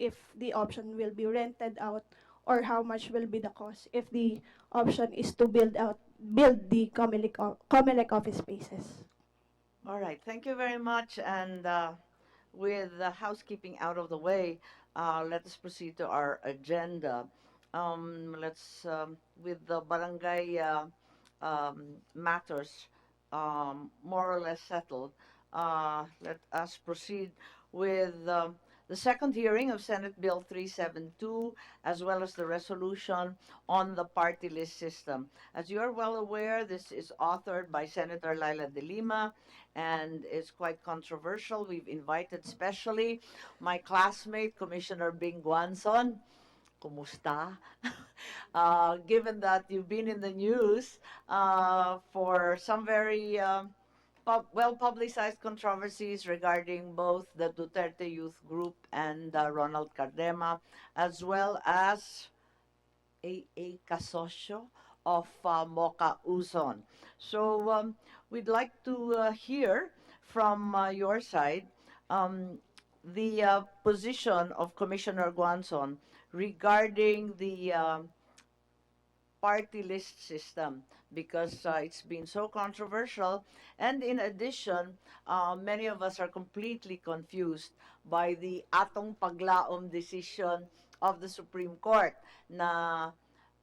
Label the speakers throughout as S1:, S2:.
S1: if the option will be rented out, or how much will be the cost if the option is to build the COMELEC office spaces.
S2: All right, thank you very much. And with the housekeeping out of the way, let us proceed to our agenda. Let's with the barangay matters more or less settled. Let us proceed with the second hearing of Senate Bill 372, as well as the resolution on the party list system. As you are well aware, this is authored by Senator Laila de Lima and is quite controversial. We've invited specially my classmate, Commissioner Bing Guanzon. Kumusta? Given that you've been in the news for some very well-publicized controversies regarding both the Duterte Youth Group and Ronald Cardema, as well as a kasosyo of Mocha Uzon. So we'd like to hear from your side the position of Commissioner Guanzon regarding the party list system, because it's been so controversial. And in addition, many of us are completely confused by the atong paglaom decision of the Supreme Court na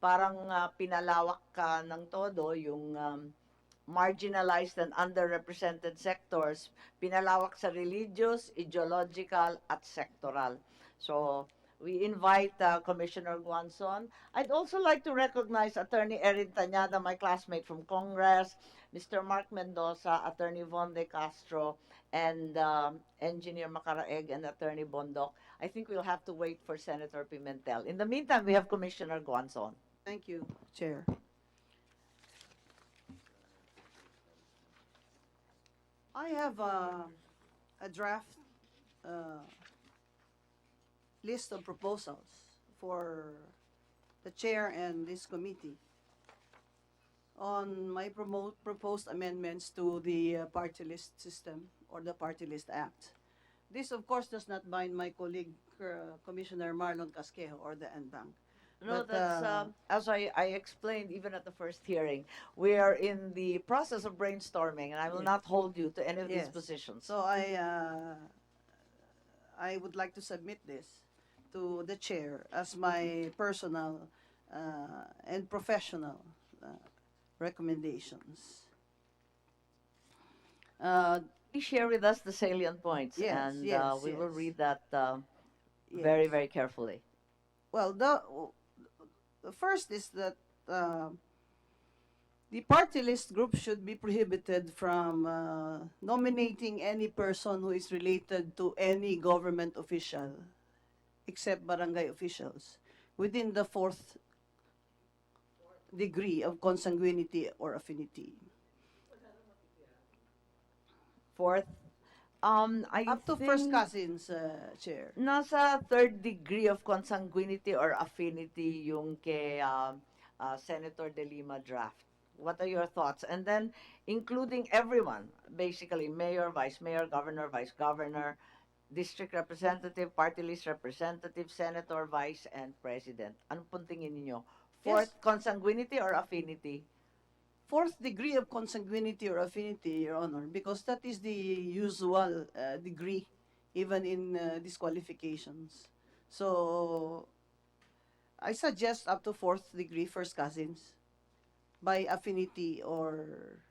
S2: parang pinalawak ka ng todo yung marginalized and underrepresented sectors, pinalawak sa religious, ideological, at sectoral. So, we invite Commissioner Guanzon. I'd also like to recognize Attorney Erin Tañada, my classmate from Congress, Mr. Mark Mendoza, Attorney Von De Castro, and Engineer Macaraeg and Attorney Bondok. I think we'll have to wait for Senator Pimentel. In the meantime, we have Commissioner Guanzon.
S3: Thank you, Chair. I have a draft list of proposals for the chair and this committee on my proposed amendments to the party list system or the Party List Act. This, of course, does not bind my colleague, Commissioner Marlon Casquejo or the NBank.
S2: No,
S3: But,
S2: that's as I explained even at the first hearing, we are in the process of brainstorming, and I will
S3: Yes.
S2: not hold you to any of these
S3: Yes.
S2: positions.
S3: So I would like to submit this to the chair as my personal and professional recommendations.
S2: Please share with us the salient points,
S3: Yes,
S2: and
S3: yes,
S2: we will
S3: yes.
S2: read that
S3: Yes.
S2: very, very carefully.
S3: Well, the first is that the party list group should be prohibited from nominating any person who is related to any government official except barangay officials within the fourth degree of consanguinity or affinity.
S2: Fourth, I
S3: Up to
S2: think
S3: first cousins, Chair.
S2: nasa third degree of consanguinity or affinity yung kay Senator De Lima draft. What are your thoughts? And then including everyone, basically mayor, vice mayor, governor, vice governor, district representative, party list representative, senator, vice, and president. Anong pong tingin ninyo? Fourth,
S3: Yes.
S2: consanguinity or affinity?
S3: Fourth degree of consanguinity or affinity, Your Honor, because that is the usual degree, even in disqualifications. So, I suggest up to fourth degree first cousins by affinity or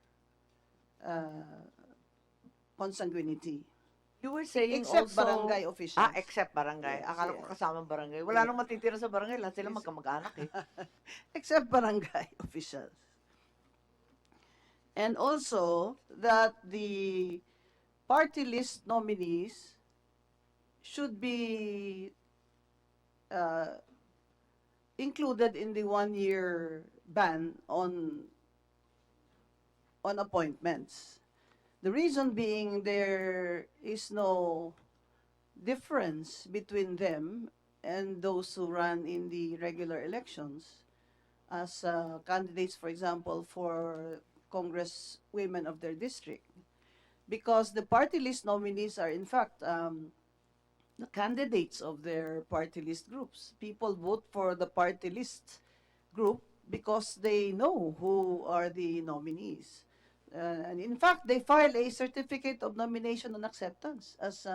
S3: consanguinity.
S2: You were saying
S3: Except
S2: also...
S3: barangay officials.
S2: except barangay.
S3: Yes,
S2: Akala ko
S3: yes.
S2: kasama barangay. Wala
S3: Yeah.
S2: nang matitira sa barangay. Lahat sila
S3: Yes.
S2: magkamag-anak eh.
S3: Except barangay officials. And also that the party list nominees should be included in the 1-year ban on appointments. The reason being there is no difference between them and those who run in the regular elections as candidates, for example, for Congress women of their district. Because the party list nominees are in fact the candidates of their party list groups. People vote for the party list group because they know who are the nominees. And in fact, they file a certificate of nomination and acceptance as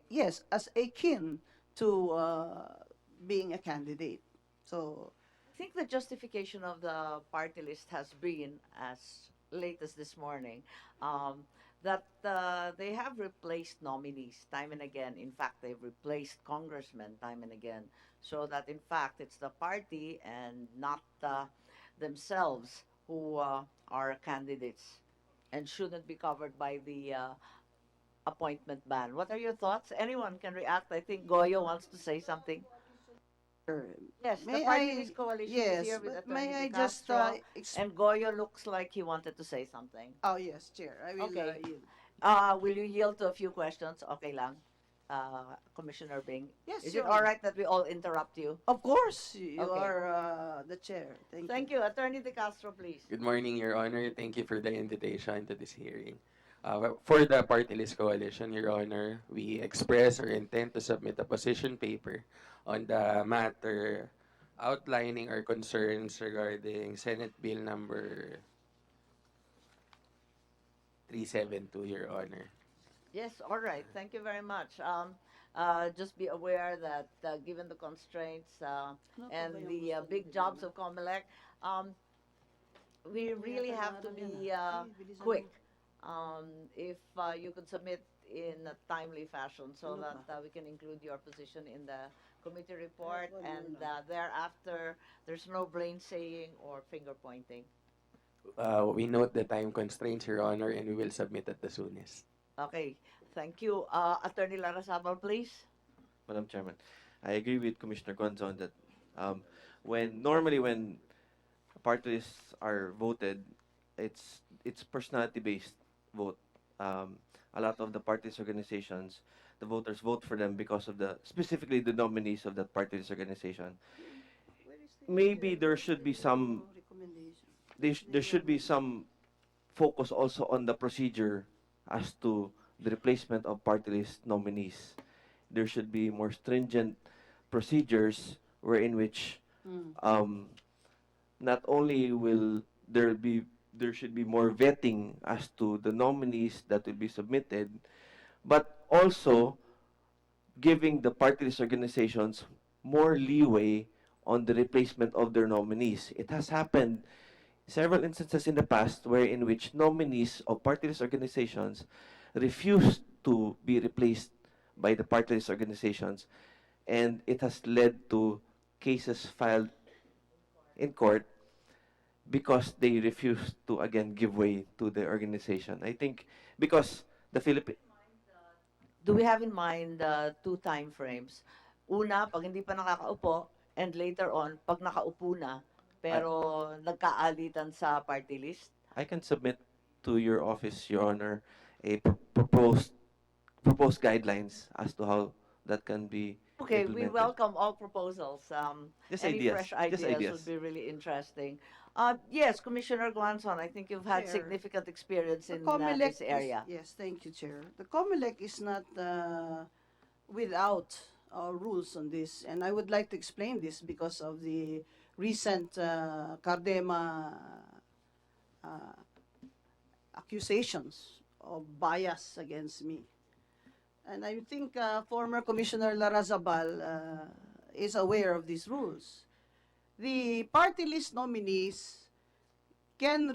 S3: yes, as akin to being a candidate. So,
S2: I think the justification of the party list has been, as late as this morning, that they have replaced nominees time and again. In fact, they've replaced congressmen time and again, so that in fact it's the party and not themselves who are candidates and shouldn't be covered by the appointment ban. What are your thoughts? Anyone can react. I think Goyo wants to say something.
S3: sure.
S2: Yes, the
S3: May
S2: party
S3: I,
S2: list coalition is
S3: yes,
S2: here with
S3: but
S2: Attorney
S3: may
S2: De
S3: I just,
S2: Castro, and Goyo looks like he wanted to say something.
S3: oh yes, Chair, I will
S2: Okay.
S3: yield.
S2: Will you yield to a few questions? Okay lang. Commissioner Bing.
S3: Yes,
S2: Is
S3: Your
S2: it all
S3: Honor.
S2: right that we all interrupt you?
S3: Of course, you
S2: Okay.
S3: are the chair. Thank
S2: Thank
S3: you.
S2: you. Attorney De Castro, please.
S4: Good morning, Your Honor. Thank you for the invitation to this hearing. For the Party List Coalition, Your Honor, we express our intent to submit a position paper on the matter outlining our concerns regarding Senate Bill number 372, Your Honor.
S2: Yes, all right. Thank you very much. Just be aware that given the constraints and the big jobs of COMELEC, um, we really have to be quick. If you could submit in a timely fashion so that we can include your position in the committee report, and thereafter there's no brain saying or finger pointing.
S4: We note the time constraints, Your Honor, and we will submit at the soonest.
S2: Okay, thank you. Attorney Larrazabal, please.
S5: Madam Chairman, I agree with Commissioner Gonzon that when party lists are voted, it's personality based vote. A lot of the party's organizations, the voters vote for them because of the specifically the nominees of that party's organization. Maybe there should be some
S3: recommendation.
S5: there should be some focus also on the procedure as to the replacement of party list nominees. There should be more stringent procedures wherein which
S3: Mm.
S5: not only will there should be more vetting as to the nominees that will be submitted, but also giving the party list organizations more leeway on the replacement of their nominees. It has happened several instances in the past where in which nominees of party list organizations refused to be replaced by the party list organizations, and it has led to cases filed in court because they refused to again give way to the organization. I think because the Philippine
S2: Do we have in mind two time frames? Una, pag hindi pa nakakaupo, and later on, pag nakaupo na, pero nagkaalitan sa party list?
S5: I can submit to your office, Your Honor, a proposed guidelines as to how that can be
S2: Okay, we
S5: implemented.
S2: welcome all proposals.
S5: Just
S2: Any
S5: ideas.
S2: fresh
S5: Just
S2: ideas
S5: ideas.
S2: would be really interesting. Yes, Commissioner Guanzon, I think you've had
S3: Chair,
S2: significant experience
S3: The
S2: in
S3: COMELEC
S2: this area.
S3: yes, thank you, Chair. The COMELEC is not without rules on this, and I would like to explain this because of the recent Cardema uh, accusations of bias against me. And I think former Commissioner Larazabal is aware of these rules. The party list nominees can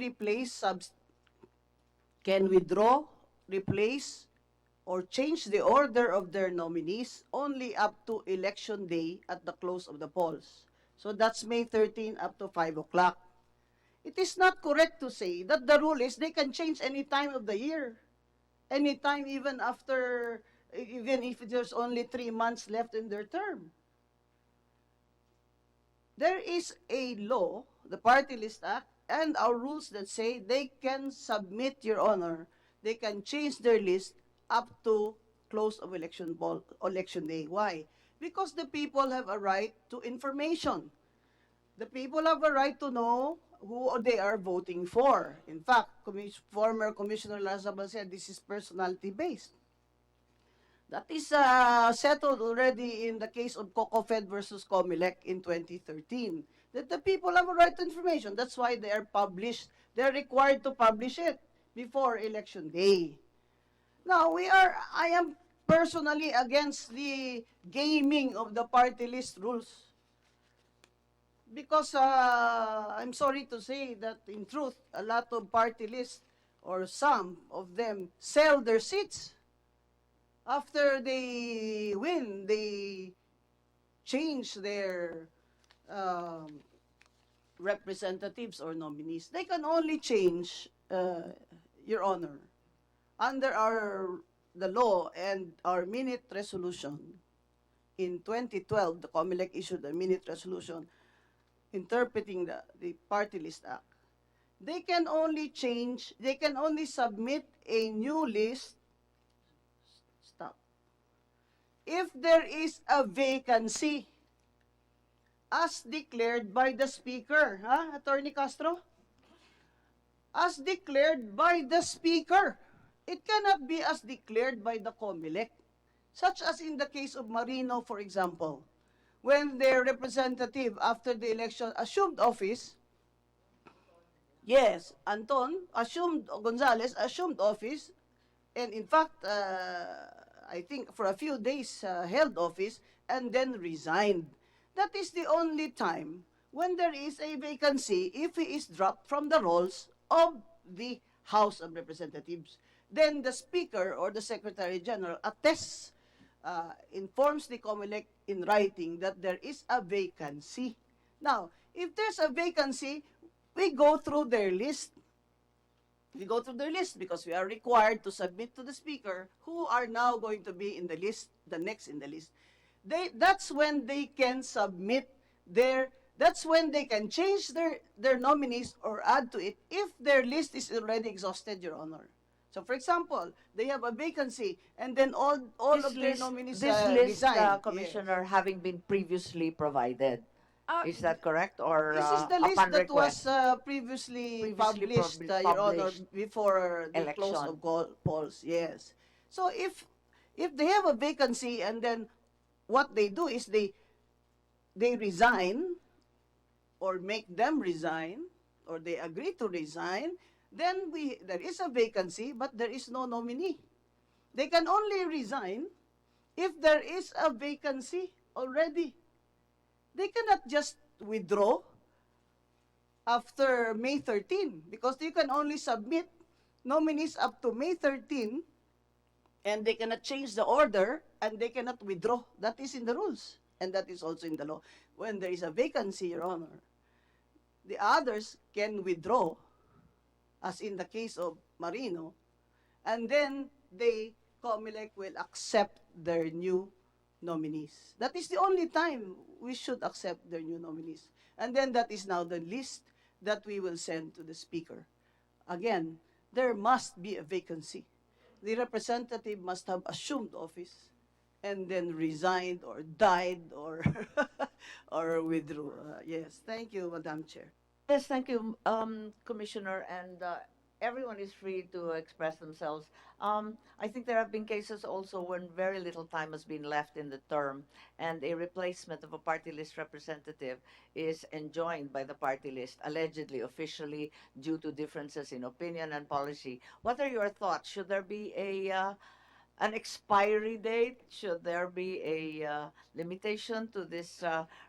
S3: can withdraw, replace, or change the order of their nominees only up to election day at the close of the polls. So that's May 13 up to 5 o'clock. It is not correct to say that the rule is they can change any time of the year. Anytime, even after, even if there's only 3 months left in their term. There is a law, the Party List Act, and our rules that say they can submit, Your Honor, they can change their list up to close of election day. Why? Because the people have a right to information. The people have a right to know who they are voting for. In fact, former Commissioner Lazabal said this is personality based. That is settled already in the case of COCOFED versus COMELEC in 2013. That the people have a right to information. That's why they are published. They're required to publish it before election day. Now, I am personally against the gaming of the party list rules. Because I'm sorry to say that in truth, a lot of party lists or some of them sell their seats. After they win, they change their um, representatives or nominees. They can only change, Your Honor, under the law and our minute resolution. In 2012, the COMELEC issued a minute resolution interpreting the Party List Act. They can only submit a new list, stop, if there is a vacancy as declared by the Speaker. Attorney Castro? As declared by the Speaker. It cannot be as declared by the COMELEC. Such as in the case of Marino, for example, when their representative after the election assumed office, yes, Gonzales assumed office, and in fact, I think for a few days held office, and then resigned. That is the only time when there is a vacancy if he is dropped from the rolls of the House of Representatives. Then the Speaker or the Secretary General attests, informs the COMELEC in writing that there is a vacancy. Now, if there's a vacancy, we go through their list. We go through their list because we are required to submit to the Speaker who are now going to be in the list, the next in the list. That's when they can submit that's when they can change their nominees or add to it if their list is already exhausted, Your Honor. So, for example, they have a vacancy, and then all of their nominees
S2: this list,
S3: resign.
S2: Commissioner, having been previously provided.
S3: Yes.
S2: Is that correct? Or
S3: This is the list
S2: upon
S3: that
S2: request?
S3: was previously published, Your Honor,
S2: published
S3: before the close
S2: election.
S3: of polls. Yes. So if they have a vacancy, and then what they do is they resign, or make them resign, or they agree to resign, then there is a vacancy, but there is no nominee. They can only resign if there is a vacancy already. They cannot just withdraw after May 13 because you can only submit nominees up to May 13, and they cannot change the order, and they cannot withdraw. That is in the rules, and that is also in the law. When there is a vacancy, Your Honor, the others can withdraw, as in the case of Marino, and then COMELEC will accept their new nominees. That is the only time we should accept their new nominees. And then that is now the list that we will send to the Speaker. Again, there must be a vacancy. The representative must have assumed office and then resigned or died or or withdrew. Yes, thank you, Madam Chair.
S2: Yes, thank you, Commissioner, and everyone is free to express themselves. I think there have been cases also when very little time has been left in the term, and a replacement of a party list representative is enjoined by the party list, allegedly, officially, due to differences in opinion and policy. What are your thoughts? Should there be an expiry date? Should there be a limitation to this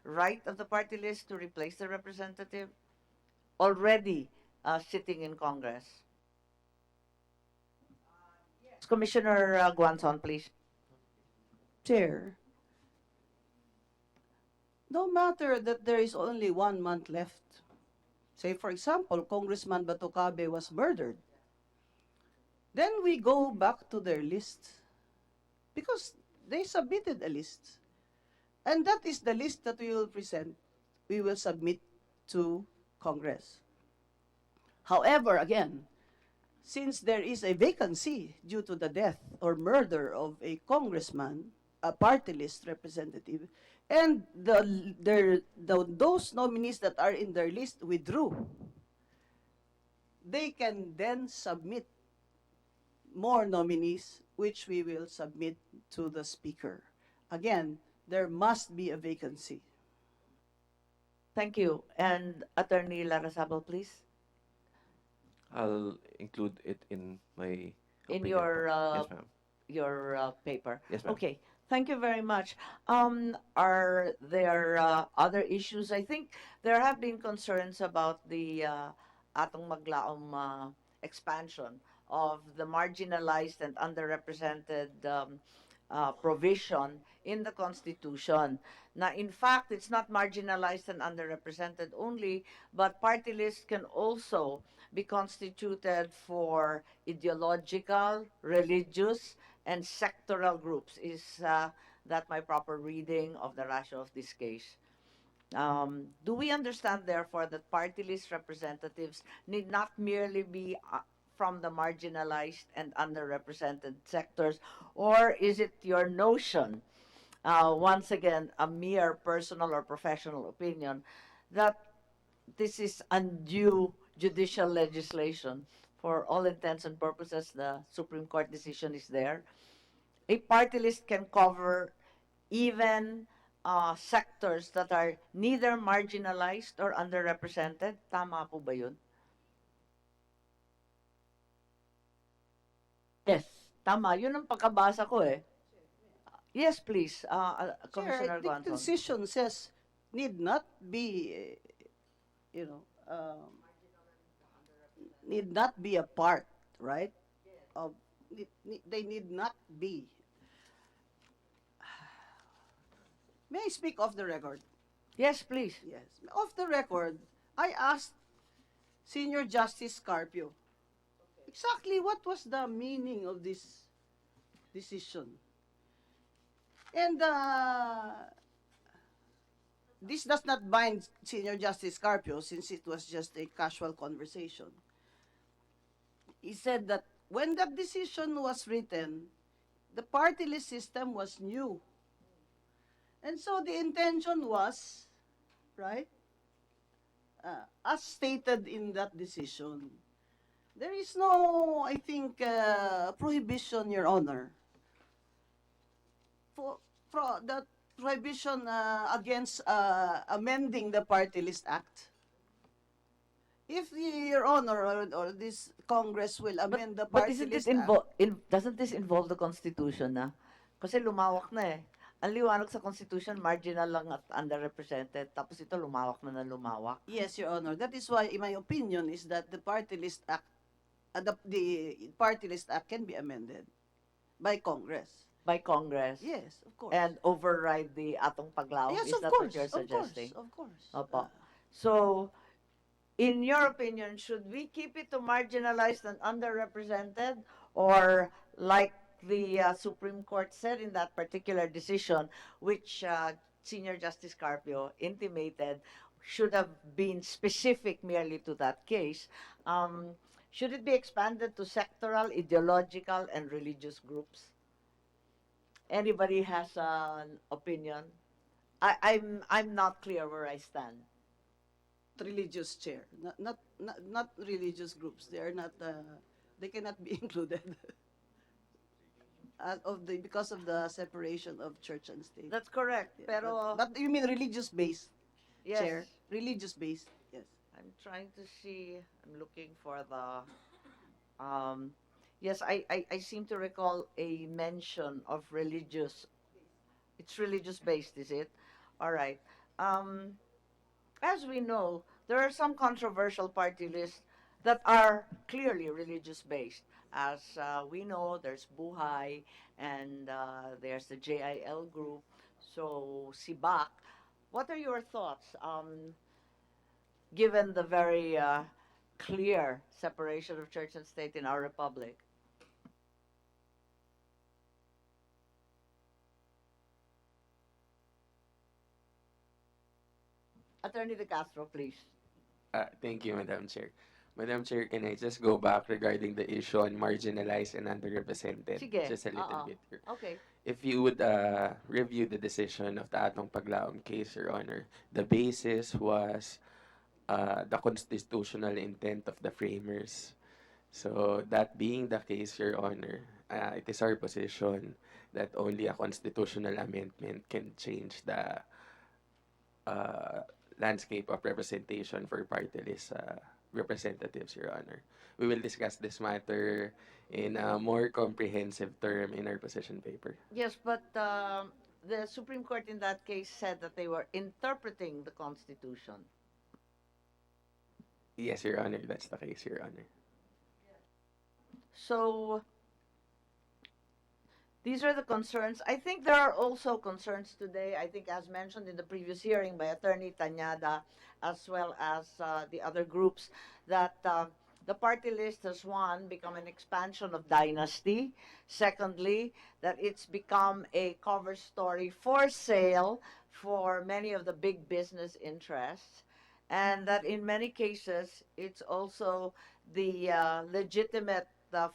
S2: right of the party list to replace the representative already sitting in Congress? Commissioner Guanzon, please.
S3: Chair, no matter that there is only 1 month left, say for example, Congressman Batucabe was murdered, then we go back to their list because they submitted a list. And that is the list that we will submit to Congress. However, again, since there is a vacancy due to the death or murder of a congressman, a party list representative, and those nominees that are in their list withdrew, they can then submit more nominees, which we will submit to the Speaker. Again, there must be a vacancy.
S2: Thank you. And Attorney Larrazabal, please.
S5: I'll include it in my
S2: In
S5: opinion po.
S2: your
S5: Yes, ma'am.
S2: paper.
S5: Yes, ma'am.
S2: Okay. Thank you very much. Are there other issues? I think there have been concerns about the atong maglaom expansion of the marginalized and underrepresented provision in the Constitution. Now, in fact, it's not marginalized and underrepresented only, but party lists can also be constituted for ideological, religious, and sectoral groups. Is that my proper reading of the ratio of this case? Do we understand, therefore, that party list representatives need not merely be from the marginalized and underrepresented sectors, or is it your notion, once again, a mere personal or professional opinion, that this is undue judicial legislation? For all intents and purposes, the Supreme Court decision is there. A party list can cover even sectors that are neither marginalized or underrepresented. Tama po ba yun? Yes, tama. Yun ang pagkabasa ko eh. Yes, please,
S3: Chair, I
S2: Commissioner
S3: think the
S2: Gonzon.
S3: decision says need not be, you know, need not be a part, right? Of they need not be. May I speak off the record?
S2: Yes, please.
S3: Yes. Off the record, I asked Senior Justice Carpio exactly what was the meaning of this decision. And this does not bind Senior Justice Carpio since it was just a casual conversation. He said that when that decision was written, the party list system was new. And so the intention was, right, as stated in that decision, there is no, I think, prohibition, Your Honor, for the prohibition against amending the Party List Act. If Your Honor or this Congress will amend the
S2: But
S3: Party
S2: isn't this
S3: List Act,
S2: doesn't this involve the Constitution na? Kasi lumawak na eh. Ang liwanag sa Constitution, marginal lang at underrepresented. Tapos ito lumawak na lumawak.
S3: yes, Your Honor. That is why, in my opinion, is that the Party List Act, the Party List Act can be amended by Congress.
S2: By Congress.
S3: Yes, of course.
S2: And override the atong paglaom.
S3: yes,
S2: Is
S3: of
S2: that
S3: course,
S2: what you're suggesting?
S3: Of course.
S2: Opo. So, in your opinion, should we keep it to marginalized and underrepresented? Or like the Supreme Court said in that particular decision, which Senior Justice Carpio intimated should have been specific merely to that case, should it be expanded to sectoral, ideological, and religious groups? Anybody has an opinion? I'm not clear where I stand.
S3: Religious chair, not religious groups. They are not. They cannot be included. Because of the separation of church and state.
S2: That's correct.
S3: Yeah,
S2: Pero
S3: but you mean religious based,
S2: yes,
S3: chair? Religious based. Yes.
S2: I'm trying to see. I'm looking for the. Yes, I seem to recall a mention of religious. It's religious based, is it? All right. As we know, there are some controversial party lists that are clearly religious based. As we know, there's Buhay and there's the JIL group. So, Sibak. What are your thoughts, given the very clear separation of church and state in our republic? Attorney De Castro, please.
S4: Thank you, Madam Chair. Madam Chair, can I just go back regarding the issue on marginalized and underrepresented?
S2: Sige.
S4: Just a little bit here.
S2: Okay.
S4: If you would review the decision of the Atong Paglaom case, Your Honor, the basis was the constitutional intent of the framers So that being the case, Your Honor, it is our position that only a constitutional amendment can change the uh, landscape of representation for party list representatives, Your Honor. We will discuss this matter in a more comprehensive term in our position paper.
S2: Yes, but the Supreme Court in that case said that they were interpreting the Constitution.
S4: Yes, Your Honor, that's the case, Your Honor.
S2: So these are the concerns. I think there are also concerns today, I think as mentioned in the previous hearing by Attorney Tanyada, as well as the other groups, that the party list has, one, become an expansion of dynasty. Secondly, that it's become a cover story for sale for many of the big business interests. And that in many cases, it's also the legitimate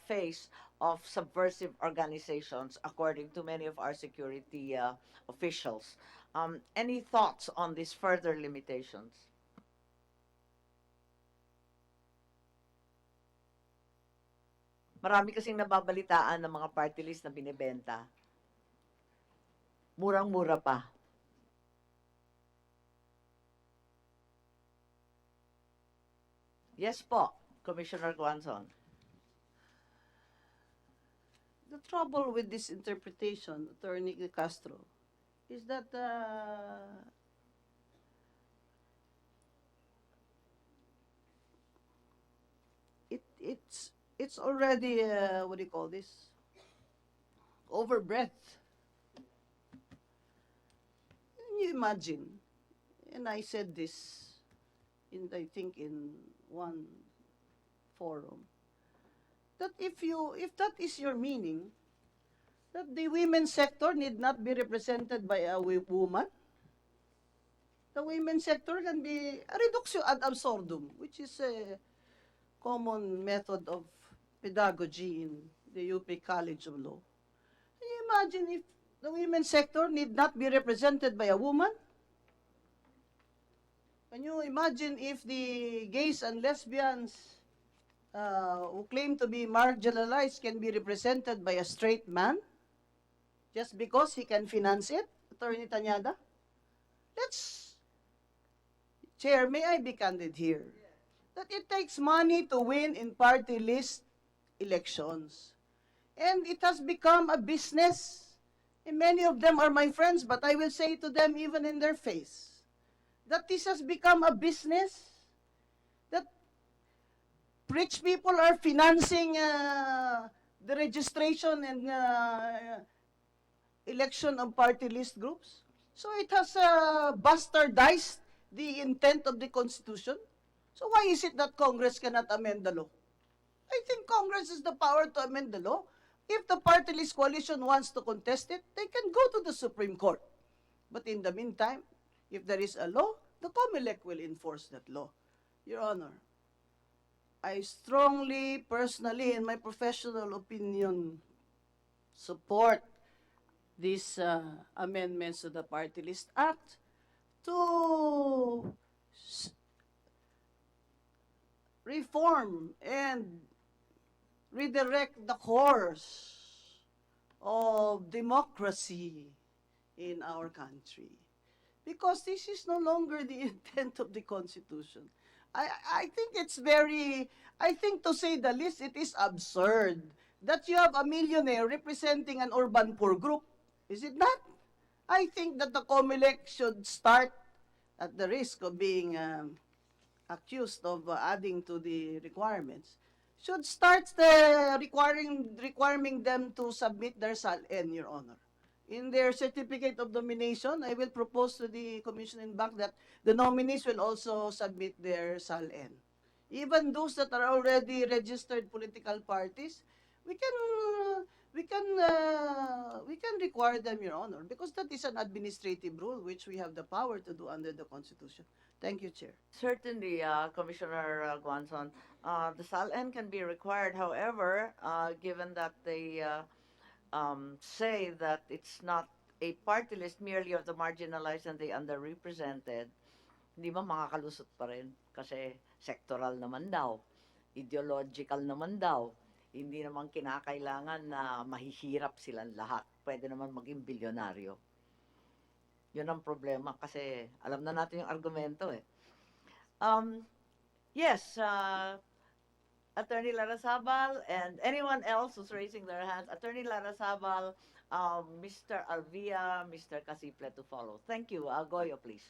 S2: face of subversive organizations, according to many of our security officials. Any thoughts on these further limitations? Marami kasing nababalitaan ng mga party list na binibenta. Murang-mura pa. Yes po, Commissioner Guanzon.
S3: The trouble with this interpretation, Attorney Castro, is that it's already what do you call this? Overbreadth. Can you imagine? And I said this I think in one forum, that if that is your meaning, that the women's sector need not be represented by a woman, the women's sector can be a reductio ad absurdum, which is a common method of pedagogy in the UP College of Law. Can you imagine if the women's sector need not be represented by a woman? Can you imagine if the gays and lesbians who claim to be marginalized can be represented by a straight man just because he can finance it? Attorney Tanyada? Chair, may I be candid here? That it takes money to win in party list elections. And it has become a business. And many of them are my friends, but I will say to them even in their face, that this has become a business, that rich people are financing the registration and election of party list groups. So it has bastardized the intent of the Constitution. So why is it that Congress cannot amend the law? I think Congress has the power to amend the law. If the party list coalition wants to contest it, they can go to the Supreme Court. But in the meantime, if there is a law, the COMELEC will enforce that law. Your Honor, I strongly, personally, in my professional opinion, support these amendments to the Party List Act to reform and redirect the course of democracy in our country. Because this is no longer the intent of the Constitution. I think to say the least, it is absurd that you have a millionaire representing an urban poor group. Is it not? I think that the COMELEC should start, at the risk of being accused of adding to the requirements, should start requiring them to submit their SALN, Your Honor. In their certificate of nomination, I will propose to the Commission and Bank that the nominees will also submit their SALN. Even those that are already registered political parties, we can require them, Your Honor, because that is an administrative rule which we have the power to do under the Constitution. Thank you, Chair.
S2: Certainly, Commissioner Guanzon, the SALN can be required. However, given that they say that it's not a party list merely of the marginalized and the underrepresented, hindi ba makakalusot pa rin? Kasi sectoral naman daw. ideological naman daw. Hindi naman kinakailangan na mahihirap silang lahat. Pwede naman maging bilyonaryo. Yun ang problema kasi alam na natin yung argumento eh. Yes, Attorney Larrazabal and anyone else who's raising their hands, Attorney Larrazabal, Mr. Alvia, Mr. Casiple to follow. Thank you. Goyo, please.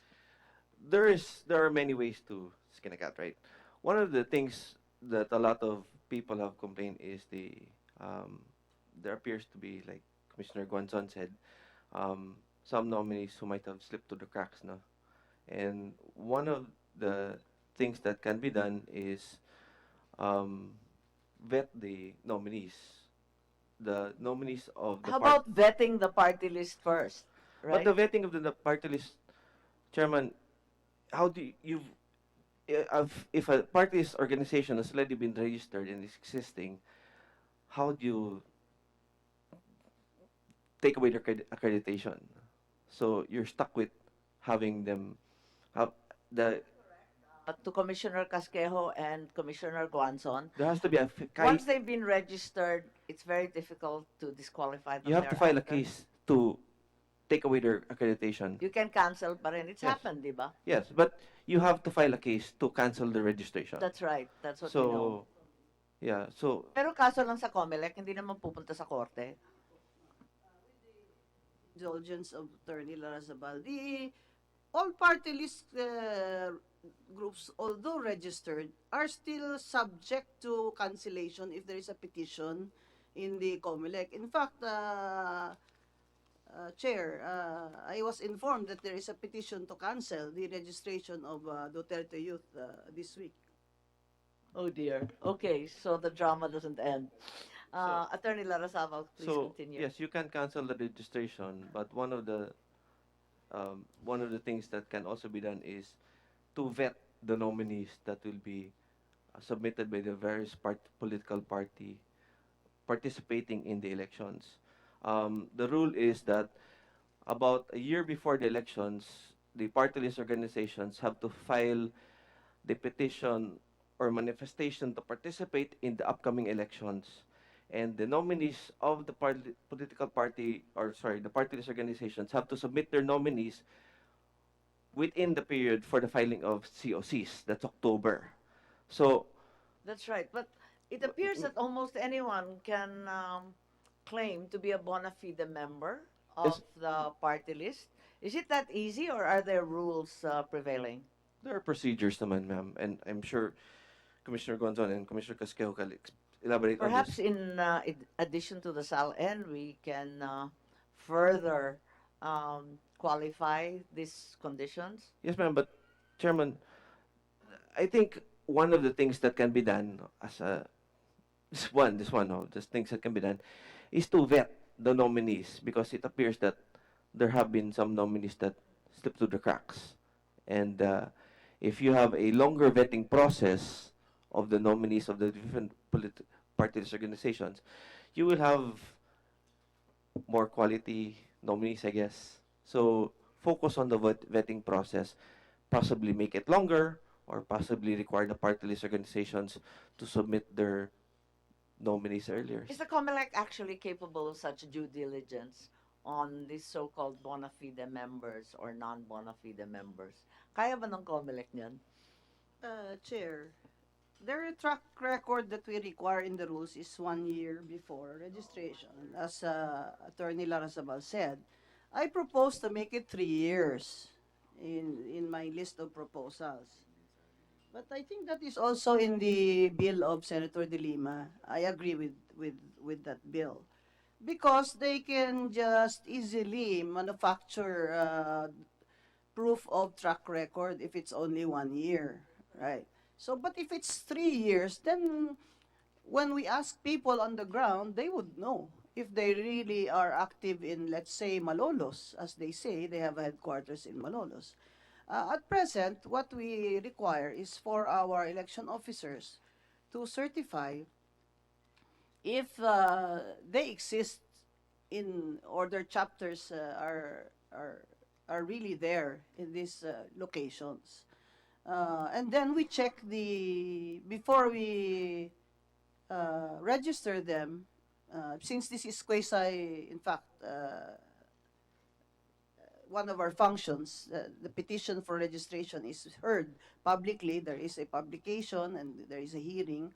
S5: There are many ways to skin a cat, right? One of the things that a lot of people have complained is um, there appears to be, like Commissioner Guanzon said, some nominees who might have slipped through the cracks, no? And one of the things that can be done is um, vet the nominees of the
S2: How
S5: part.
S2: about vetting the party list first?
S5: But
S2: Right?
S5: the vetting of the party list, Chairman, how do if a party list organization has already been registered and is existing, how do you take away their accreditation? So you're stuck with having them have the.
S2: To Commissioner Casquejo and Commissioner Guanzon,
S5: There has to be
S2: once they've been registered, it's very difficult to disqualify them.
S5: you have to file a
S2: thereafter.
S5: case to take away their accreditation.
S2: You can cancel pa rin. It's
S5: Yes.
S2: happened, di ba?
S5: Yes, but you have to file a case to cancel the registration.
S2: That's right. That's what we know.
S5: So, yeah, so
S2: Pero kaso lang sa COMELEC, hindi naman pupunta sa korte.
S3: Indulgence of Attorney Larrazabal. All party list groups, although registered, are still subject to cancellation if there is a petition in the COMELEC. In fact, Chair, I was informed that there is a petition to cancel the registration of Duterte Youth this week.
S2: Oh dear. Okay, so the drama doesn't end. Attorney Larrazabal, please continue.
S5: yes, you can cancel the registration, but one of the things that can also be done is to vet the nominees that will be submitted by the various political party participating in the elections. The rule is that about a year before the elections, the party list organizations have to file the petition or manifestation to participate in the upcoming elections. And the nominees of the political party, the party list organizations have to submit their nominees within the period for the filing of COCs. That's October. So,
S2: That's right. But it appears that almost anyone can claim to be a bona fide member of
S5: Yes.
S2: the party list. Is it that easy or are there rules prevailing?
S5: there are procedures naman, ma'am, and I'm sure Commissioner Gonzon and Commissioner Casquejo can elaborate on
S2: Perhaps
S5: this.
S2: in addition to the SALN, we can further qualify these conditions.
S5: Yes, ma'am, but Chairman, I think one of the things that can be done as a just things that can be done is to vet the nominees because it appears that there have been some nominees that slip through the cracks. And if you have a longer vetting process of the nominees of the different party organizations, you will have more quality nominees, I guess. So focus on the vetting process, possibly make it longer, or possibly require the party list organizations to submit their nominees earlier.
S2: Is the COMELEC actually capable of such due diligence on these so-called bona fide members or non-bona fide members? Kaya ba ng COMELEC niyan?
S3: Chair, their track record that we require in the rules is 1 year before registration. As Attorney Larrazabal said, I propose to make it 3 years in my list of proposals. But I think that is also in the bill of Senator De Lima. I agree with that bill. Because they can just easily manufacture proof of track record if it's only 1 year, right? So, but if it's 3 years, then when we ask people on the ground, they would know if they really are active in, let's say, Malolos, as they say, they have headquarters in Malolos. At present, what we require is for our election officers to certify if they exist in or their chapters are really there in these locations. And then we check before we register them, since this is quasi, in fact, one of our functions, the petition for registration is heard publicly. There is a publication and there is a hearing.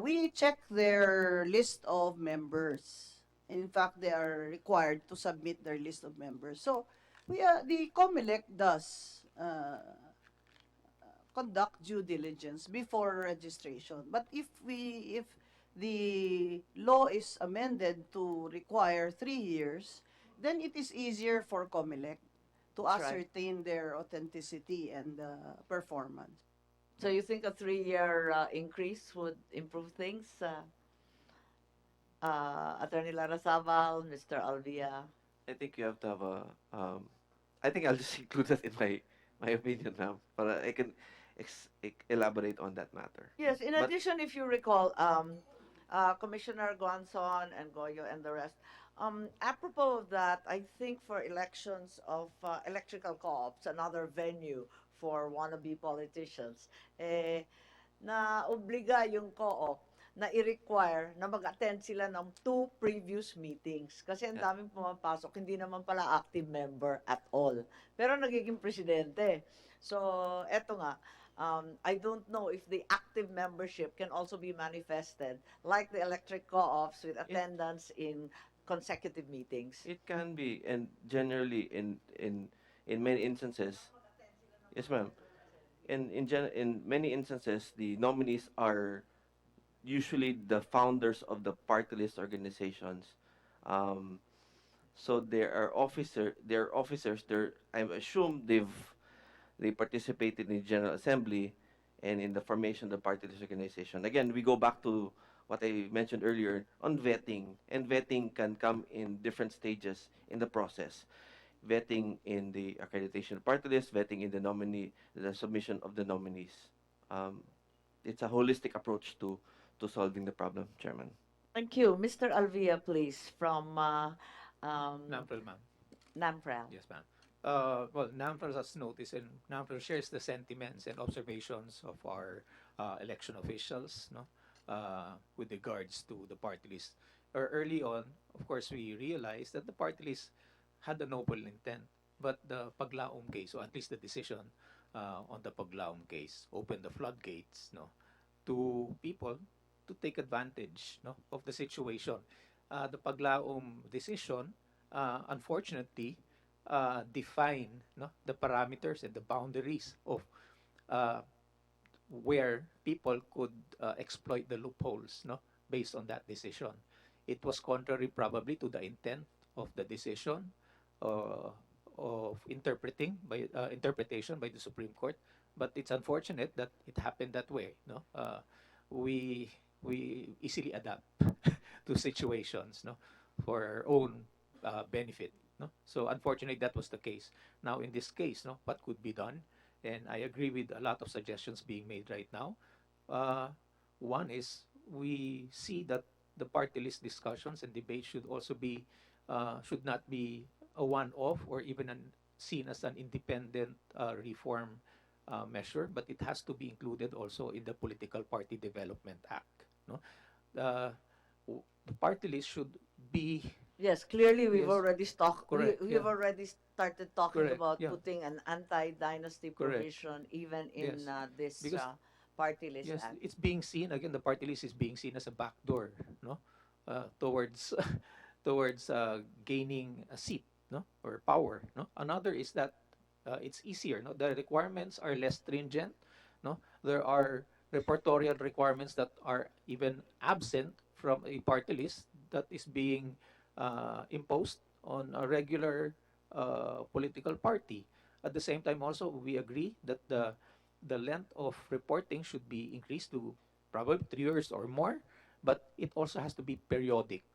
S3: We check their list of members. In fact, they are required to submit their list of members. So, the COMELEC does conduct due diligence before registration. But if the law is amended to require 3 years, then it is easier for COMELEC to
S2: That's right.
S3: ascertain their authenticity and performance.
S2: So you think a 3-year increase would improve things? Attorney Larrazabal, Mr. Alvia.
S5: I think you have to have a. I think I'll just include that in my opinion now, but I can elaborate on that matter.
S2: Yes, in
S5: But-
S2: addition, if you recall, Commissioner Guanzon and Goyo and the rest, apropos of that, I think for elections of electrical co-ops, another venue for wannabe politicians, na obliga yung co-op na i-require na mag-attend sila ng 2 previous meetings. Kasi ang
S5: Yeah.
S2: daming pumapasok, hindi naman pala active member at all. Pero nagiging presidente. So, eto nga, I don't know if the active membership can also be manifested like the electric co-ops with attendance in consecutive meetings.
S5: It can be, and generally in many instances, yes, ma'am. In many instances, the nominees are usually the founders of the party list organizations. So there are officers. I assume they participated in the General Assembly and in the formation of the party list organization. Again, we go back to what I mentioned earlier on vetting, and vetting can come in different stages in the process. Vetting in the accreditation of party list, vetting in the submission of the nominees. It's a holistic approach to solving the problem, Chairman.
S2: Thank you. Mr. Alvia, please, from
S6: NAMPREL, ma'am.
S2: NAMPREL.
S6: Yes, ma'am. Well, NAMPREL has noticed, and NAMPREL shares the sentiments and observations of our election officials, no, with regards to the party list. Early on, of course, we realized that the party list had a noble intent, but the Paglaom case, or at least the decision on the Paglaom case, opened the floodgates, no, to people to take advantage, no, of the situation. The Paglaom decision, unfortunately, define, no, the parameters and the boundaries of where people could exploit the loopholes, no, based on that decision. It was contrary probably to the intent of the decision of interpretation by the Supreme Court, but it's unfortunate that it happened that way. No, we easily adapt to situations, no, for our own benefit. No, so unfortunately that was the case. Now in this case, no, what could be done? And I agree with a lot of suggestions being made right now. One is we see that the party list discussions and debates should also be should not be a one-off or even seen as an independent reform measure, but it has to be included also in the Political Party Development Act. No, the party list should be
S2: Yes, clearly we've
S6: Yes.
S2: already
S6: Correct,
S2: we've
S6: yeah.
S2: already started talking
S6: Correct,
S2: about
S6: yeah.
S2: putting an anti-dynasty
S6: Correct.
S2: provision even in
S6: Yes.
S2: this
S6: Because-
S2: party list
S6: Yes,
S2: act.
S6: it's being seen again. The party list is being seen as a backdoor, no, towards towards gaining a seat, no, or power, no. Another is that it's easier, no. The requirements are less stringent, no. There are repertorial requirements that are even absent from a party list that is being imposed on a regular political party. At the same time, also we agree that the length of reporting should be increased to probably 3 years or more, but it also has to be periodic,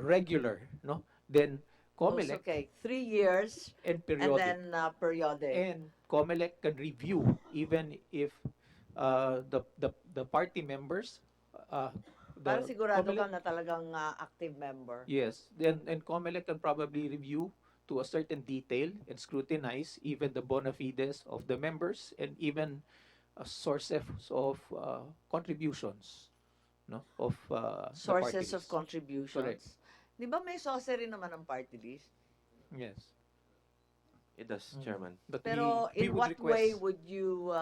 S6: regular, no? Then
S2: Oh,
S6: COMELEC
S2: okay, 3 years
S6: and
S2: and
S6: periodic.
S2: then periodic.
S6: And COMELEC can review even if the party members
S2: Para sigurado
S6: COMELEC
S2: ka na talagang active member.
S6: Yes, then and COMELEC can probably review to a certain detail and scrutinize even the bona fides of the members and even sources of contributions, no, of the party
S2: Sources of
S6: list. Correct.
S2: contributions. Di ba may saucer rin naman ang party list?
S6: Yes.
S5: It does,
S6: Mm.
S5: Chairman.
S6: But
S2: Pero
S6: we
S2: in
S6: would
S2: what way
S6: request,
S2: would you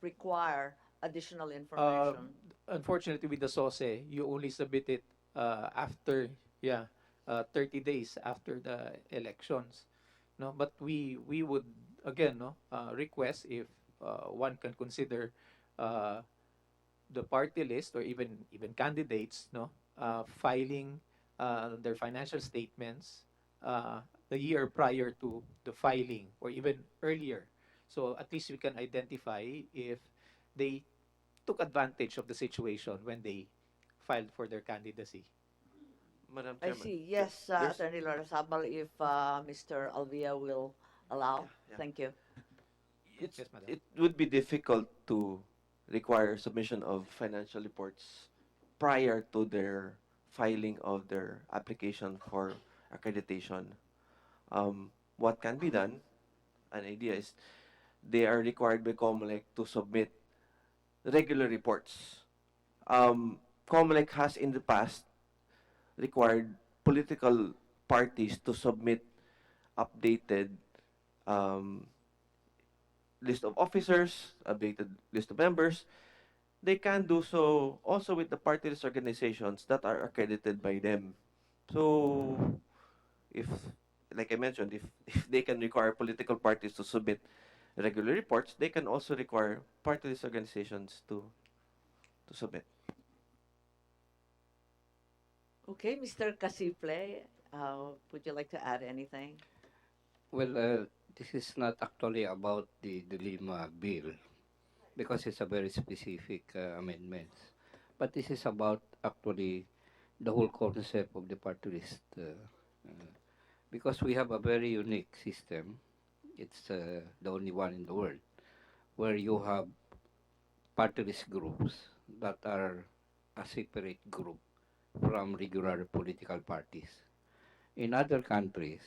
S2: require additional
S6: uh,
S2: information?
S6: unfortunately with the SOSE, you only submit it after, 30 days after the elections. No, but we would again, no, request if one can consider uh, the party list or even candidates, no, filing their financial statements the year prior to the filing or even earlier. So at least we can identify if they took advantage of the situation when they filed for their candidacy.
S5: Madam
S2: I
S5: Chairman.
S2: see. Yes,
S5: there's-
S2: Attorney Laura Sabal, if Mr. Alvia will allow.
S5: Yeah.
S2: Thank you.
S5: It's,
S6: Yes, madam.
S5: it would be difficult to require submission of financial reports prior to their filing of their application for accreditation. What can be done, an idea is they are required by COMELEC to submit regular reports. COMELEC has in the past required political parties to submit updated um, list of officers, updated list of members. They can do so also with the party list organizations that are accredited by them. So, if, like I mentioned, if they can require political parties to submit regular reports, they can also require party list organizations to submit.
S2: Okay, Mr. Casiple, would you like to add anything?
S7: Well, this is not actually about the dilemma bill because it's a very specific amendment. But this is about actually the whole concept of the party list. Because we have a very unique system. It's the only one in the world where you have party list groups that are a separate group from regular political parties. In other countries,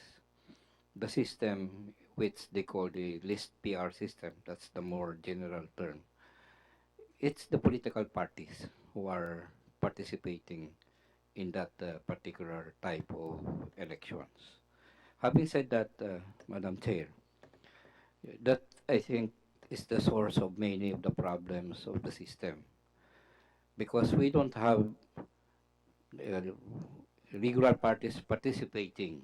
S7: the system which they call the list PR system, that's the more general term, it's the political parties who are participating in that particular type of elections. Having said that, Madam Chair, that I think is the source of many of the problems of the system because we don't have uh, regular parties participating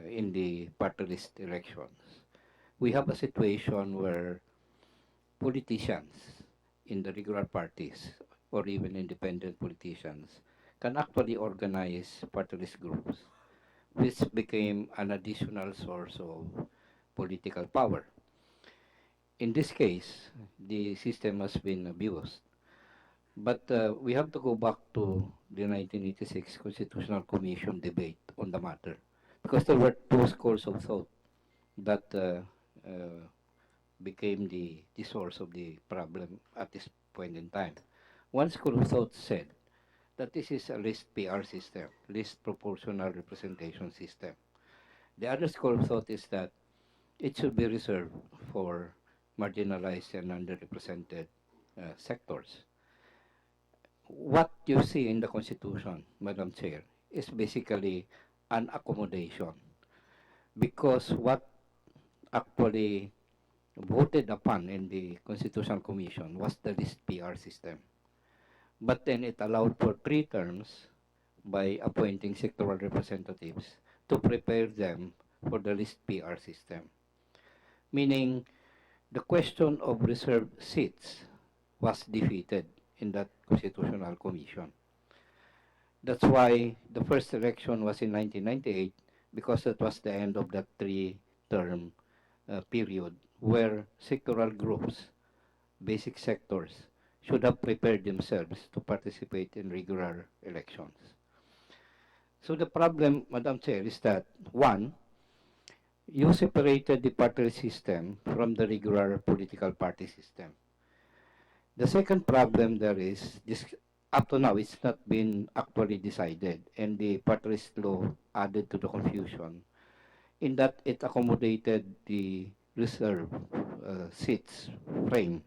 S7: in the party list elections. We have a situation where politicians in the regular parties or even independent politicians can actually organize party list groups, which became an additional source of political power. In this case, the system has been abused. But we have to go back to the 1986 Constitutional Commission debate on the matter because there were two schools of thought that became the source of the problem at this point in time. One school of thought said that this is a list PR system, list proportional representation system. The other school of thought is that it should be reserved for marginalized and underrepresented sectors. What you see in the Constitution, Madam Chair, is basically an accommodation because what actually voted upon in the Constitutional Commission was the list PR system. But then it allowed for 3 terms by appointing sectoral representatives to prepare them for the list PR system. Meaning, the question of reserved seats was defeated in that Constitutional Commission. That's why the first election was in 1998 because that was the end of that 3-term period where sectoral groups, basic sectors, should have prepared themselves to participate in regular elections. So the problem, Madam Chair, is that one, you separated the party system from the regular political party system. The second problem there is this up to now it's not been actually decided and the party list law added to the confusion in that it accommodated the reserve seats frame,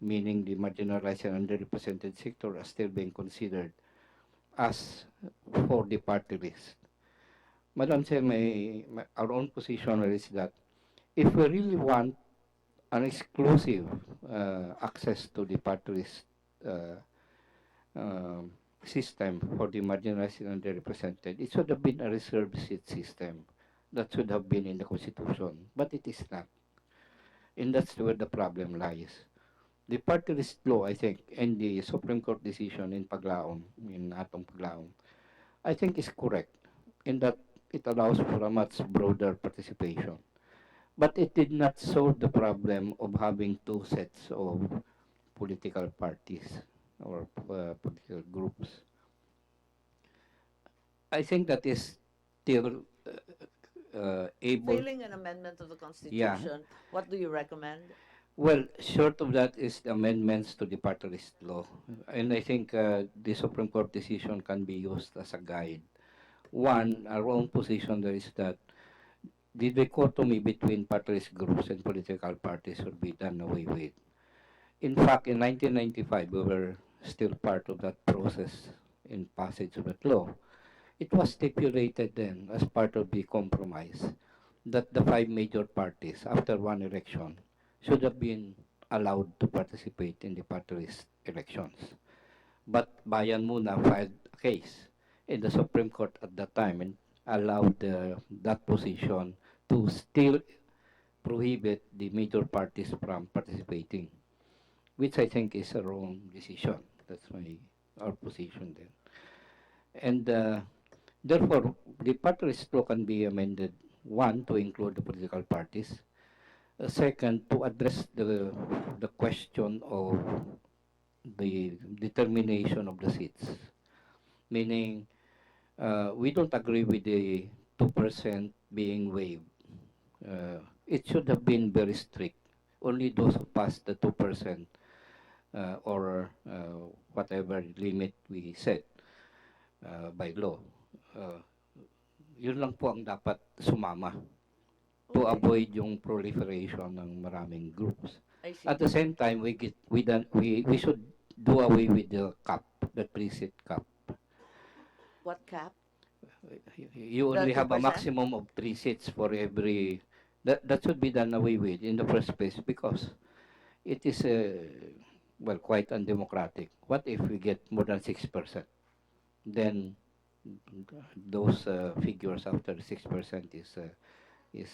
S7: meaning the marginalized and underrepresented sector are still being considered as for the party list. Madam Chair, our own position is that if we really want an exclusive access to the party list uh, um, system for the marginalized and underrepresented, it should have been a reserved seat system that should have been in the Constitution, but it is not. And that's where the problem lies. The party list law, I think, and the Supreme Court decision in Paglaom, in Atong Paglaom, I think is correct in that it allows for a much broader participation. But it did not solve the problem of having two sets of political parties or political groups. I think that is still able.
S2: Failing an amendment of the
S7: Yeah.
S2: Constitution, what do you recommend?
S7: Well, short of that is the amendments to the party list law. And I think the Supreme Court decision can be used as a guide. One, our own position there is that the dichotomy between party list groups and political parties should be done away with. In fact, in 1995, we were still part of that process in passage of that law. It was stipulated then as part of the compromise that the five major parties, after one election, should have been allowed to participate in the party list elections. But Bayan Muna filed a case in the Supreme Court at that time and allowed that position to still prohibit the major parties from participating, which I think is a wrong decision. That's our position then. And therefore, the party list law can be amended, one, to include the political parties, second, to address the question of the determination of the seats, meaning we don't agree with the 2% being waived. It should have been very strict. Only those who passed the 2% or whatever limit we set by law, uh, yun lang po ang dapat sumama to
S2: Okay,
S7: avoid yung proliferation ng maraming groups.
S2: I see.
S7: At the same time, we should do away with the cap, the three-seat cap.
S2: What cap?
S7: You
S2: The
S7: only have a
S2: 2%?
S7: maximum of 3 seats for every. That should be done away with in the first place because it is well quite undemocratic. What if we get more than 6%? Then those figures after 6% is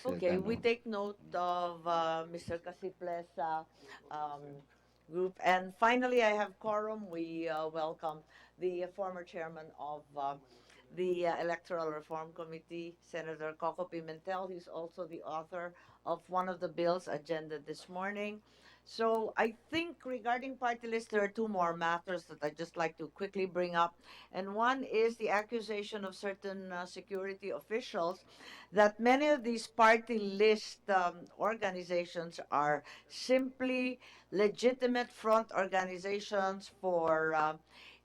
S2: Okay, we
S7: ano.
S2: take note of Mr. Casiple's group. And finally, I have quorum. We welcome the former chairman of the Electoral Reform Committee, Senator Coco Pimentel. He's also the author of one of the bills agenda this morning. So I think regarding party list, there are two more matters that I'd just like to quickly bring up. And one is the accusation of certain security officials that many of these party list organizations are simply legitimate front organizations for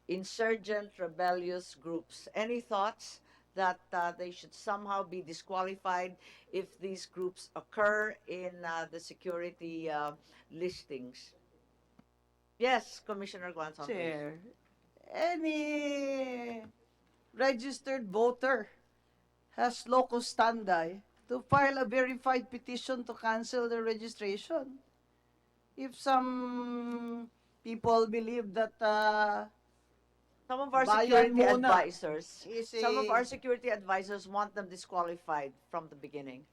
S2: insurgent rebellious groups. Any thoughts that they should somehow be disqualified if these groups occur in the security listings? Yes, Commissioner Guanzon, please.
S3: Chair, any registered voter has locus standi to file a verified petition to cancel the registration. If some people believe that
S2: Some of our
S3: Bayan
S2: security
S3: muna
S2: advisors,
S3: is
S2: some of
S3: a-
S2: our security advisors want them disqualified from the beginning.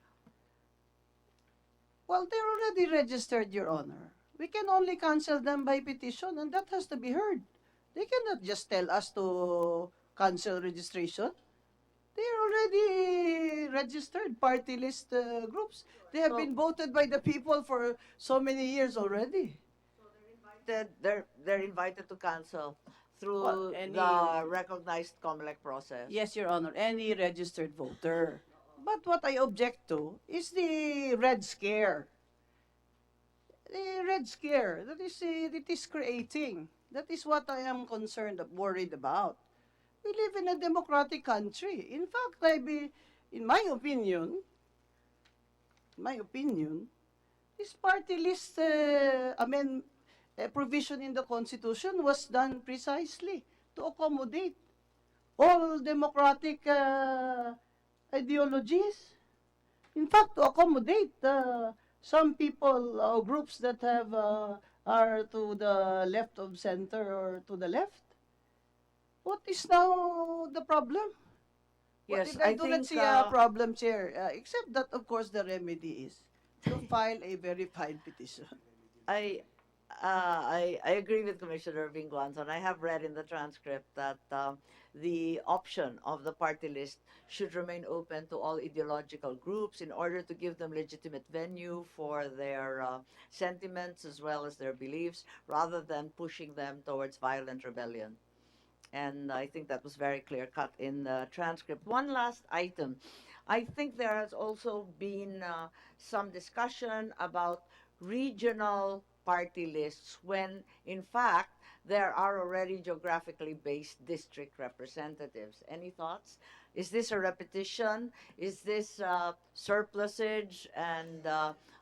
S3: well, they're already registered, Your Honor. We can only cancel them by petition, and that has to be heard. They cannot just tell us to cancel registration. They are already registered party list groups. They have
S2: So-
S3: been voted by the people for so many years already.
S2: They're invited to cancel through
S3: Well, any-
S2: the recognized COMELEC process.
S3: Yes, Your Honor, any registered voter. But what I object to is the red scare. The red scare that it is creating. That is what I am concerned, worried about. We live in a democratic country. In fact, in my opinion, this party list provision in the Constitution was done precisely to accommodate all democratic ideologies. In fact, to accommodate some people or groups that are to the left of center or to the left. What is now the problem? What
S2: Yes,
S3: did
S2: I
S3: I do not
S2: think
S3: see a problem, Chair, except that, of course, the remedy is to file a verified petition.
S2: I I agree with Commissioner Vinguanzon. I have read in the transcript that the option of the party list should remain open to all ideological groups in order to give them legitimate venue for their sentiments as well as their beliefs, rather than pushing them towards violent rebellion. And I think that was very clear cut in the transcript. One last item. I think there has also been some discussion about regional party lists when, in fact, there are already geographically based district representatives. Any thoughts? Is this a repetition? Is this surplusage and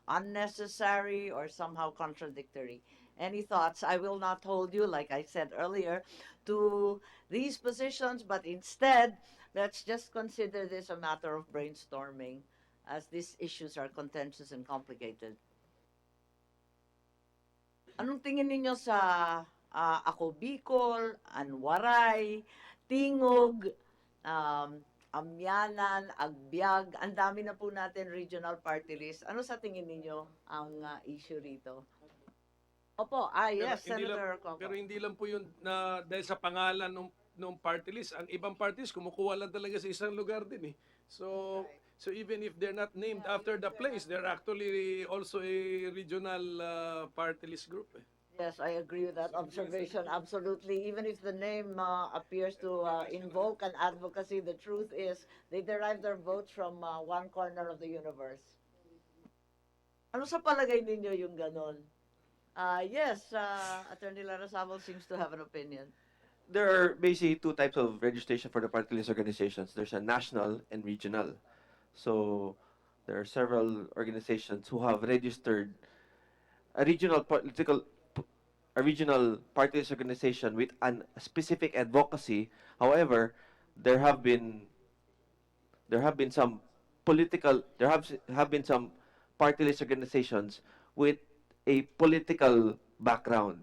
S2: unnecessary or somehow contradictory? Any thoughts? I will not hold you, like I said earlier, to these positions, but instead, let's just consider this a matter of brainstorming as these issues are contentious and complicated. Anong tingin ninyo sa Ako Bicol, Anwaray, Tingog, Amyanan, Agbyag? Ang dami na po natin regional party list. Ano sa tingin ninyo ang issue rito? Opo, yes, Senator Coco.
S8: Pero hindi lang po yun na dahil sa pangalan ng party list. Ang ibang parties kumukuha lang talaga sa isang lugar din eh. So even if they're not named after the place, they're actually also a regional party list group eh.
S2: Yes, I agree with that observation. Absolutely. Even if the name appears to invoke an advocacy, the truth is they derive their votes from one corner of the universe. Ano sa palagay ninyo yung ganon? Yes, Attorney Larrazabal seems to have an opinion.
S5: There are basically two types of registration for the party list organizations. There's a national and regional. So there are several organizations who have registered a regional party list organization with a specific advocacy. However, there have been some party list organizations with a political background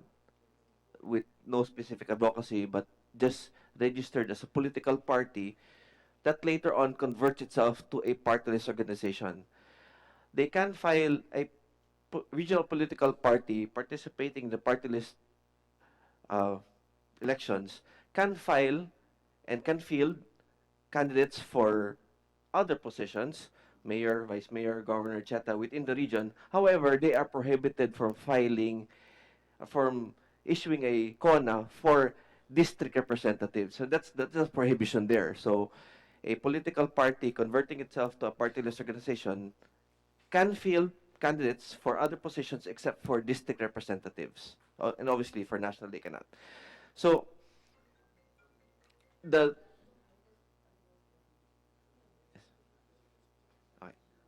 S5: with no specific advocacy but just registered as a political party that later on converts itself to a party list organization. They can file a regional political party participating in the party list elections, can file and can field candidates for other positions, mayor, vice mayor, governor, etc., within the region. However, they are prohibited from issuing a CONA for district representatives. So that's a prohibition there. So a political party converting itself to a party list organization can field candidates for other positions except for district representatives. And obviously for national they cannot. So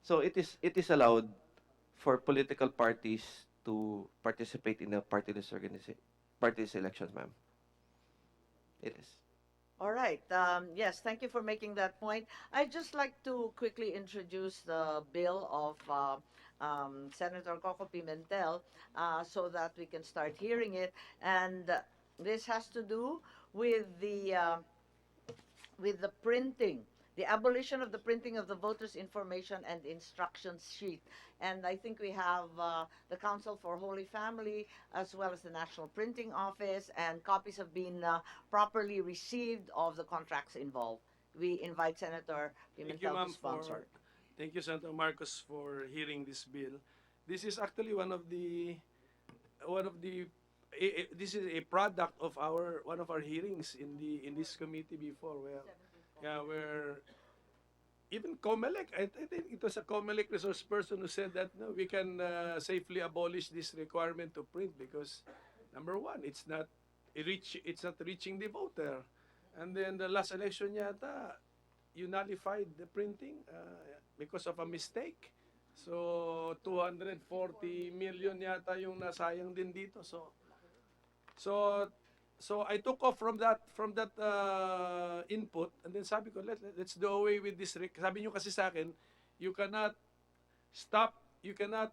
S5: So it is allowed for political parties to participate in the party list elections, ma'am. It is.
S2: All right. Yes, thank you for making that point. I'd just like to quickly introduce the bill of Senator Coco Pimentel so that we can start hearing it. And this has to do with the printing, the abolition of the printing of the voters' information and instructions sheet. And I think we have the Council for Holy Family as well as the National Printing Office, and copies have been properly received of the contracts involved. We invite Senator Pimentel to sponsor.
S8: Thank you, Senator Marcos, for hearing this bill. This is actually this is a product of one of our hearings in this committee before, where even COMELEC, I think it was a COMELEC resource person who said that no, we can safely abolish this requirement to print because number one, it's not reaching the voter, and then the last election yata, you nullified the printing because of a mistake. So 240 million yata yung nasayang din dito. So I took off from that input, and then sabi ko, let's do away with this. Sabi niyo kasi sa akin, you cannot stop, you cannot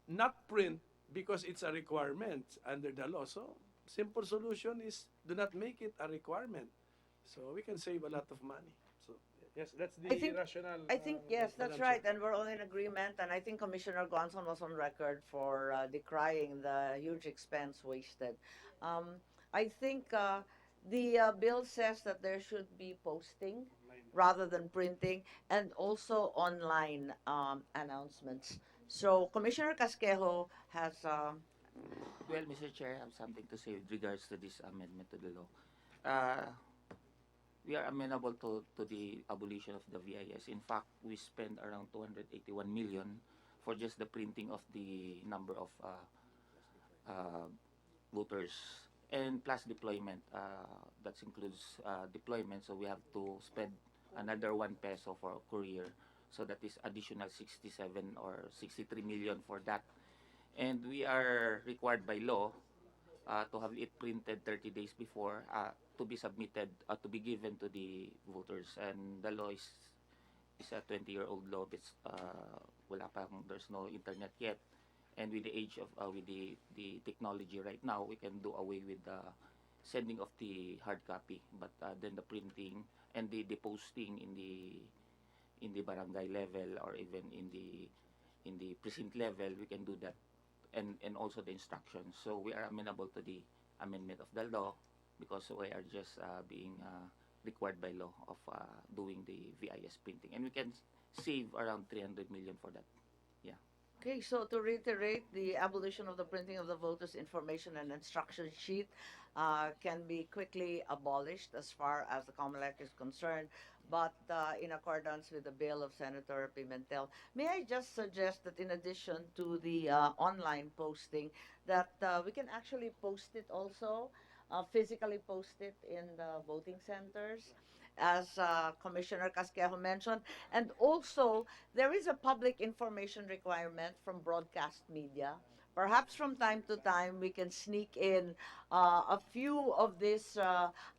S8: not print because it's a requirement under the law. So simple solution is do not make it a requirement. So we can save a lot of money. So yes, that's the rationale.
S2: I think, yes, that's
S8: Madam
S2: right,
S8: Chair.
S2: and we're all in agreement, and I think Commissioner Gonson was on record for decrying the huge expense wasted. I think the bill says that there should be posting rather than printing, and also online announcements. So Commissioner Casquejo has
S9: Well, Mr. Chair, I have something to say with regards to this amendment to the law. Uh, we are amenable to the abolition of the VIS. In fact, we spend around 281 million for just the printing of the number of voters and plus deployment. That includes deployment, so we have to spend another 1 peso for a courier. So that is additional 67 or 63 million for that. And we are required by law to have it printed 30 days before to be submitted, to be given to the voters. And the law is a 20-year-old law. It's, there's no internet yet. And with the age of, with the technology right now, we can do away with the sending of the hard copy. But then the printing and the posting in the barangay level or even in the precinct level, we can do that. And also the instructions. So we are amenable to the amendment of the law because we are just being required by law of doing the VIS printing. And we can save around 300 million for that. Yeah.
S2: Okay, so to reiterate, the abolition of the printing of the voters' information and instruction sheet can be quickly abolished as far as the COMELEC is concerned, but in accordance with the bill of Senator Pimentel. May I just suggest that in addition to the online posting, that we can actually post it also, physically post it in the voting centers, as Commissioner Casquejo mentioned. And also, there is a public information requirement from broadcast media. Perhaps from time to time, we can sneak in a few of these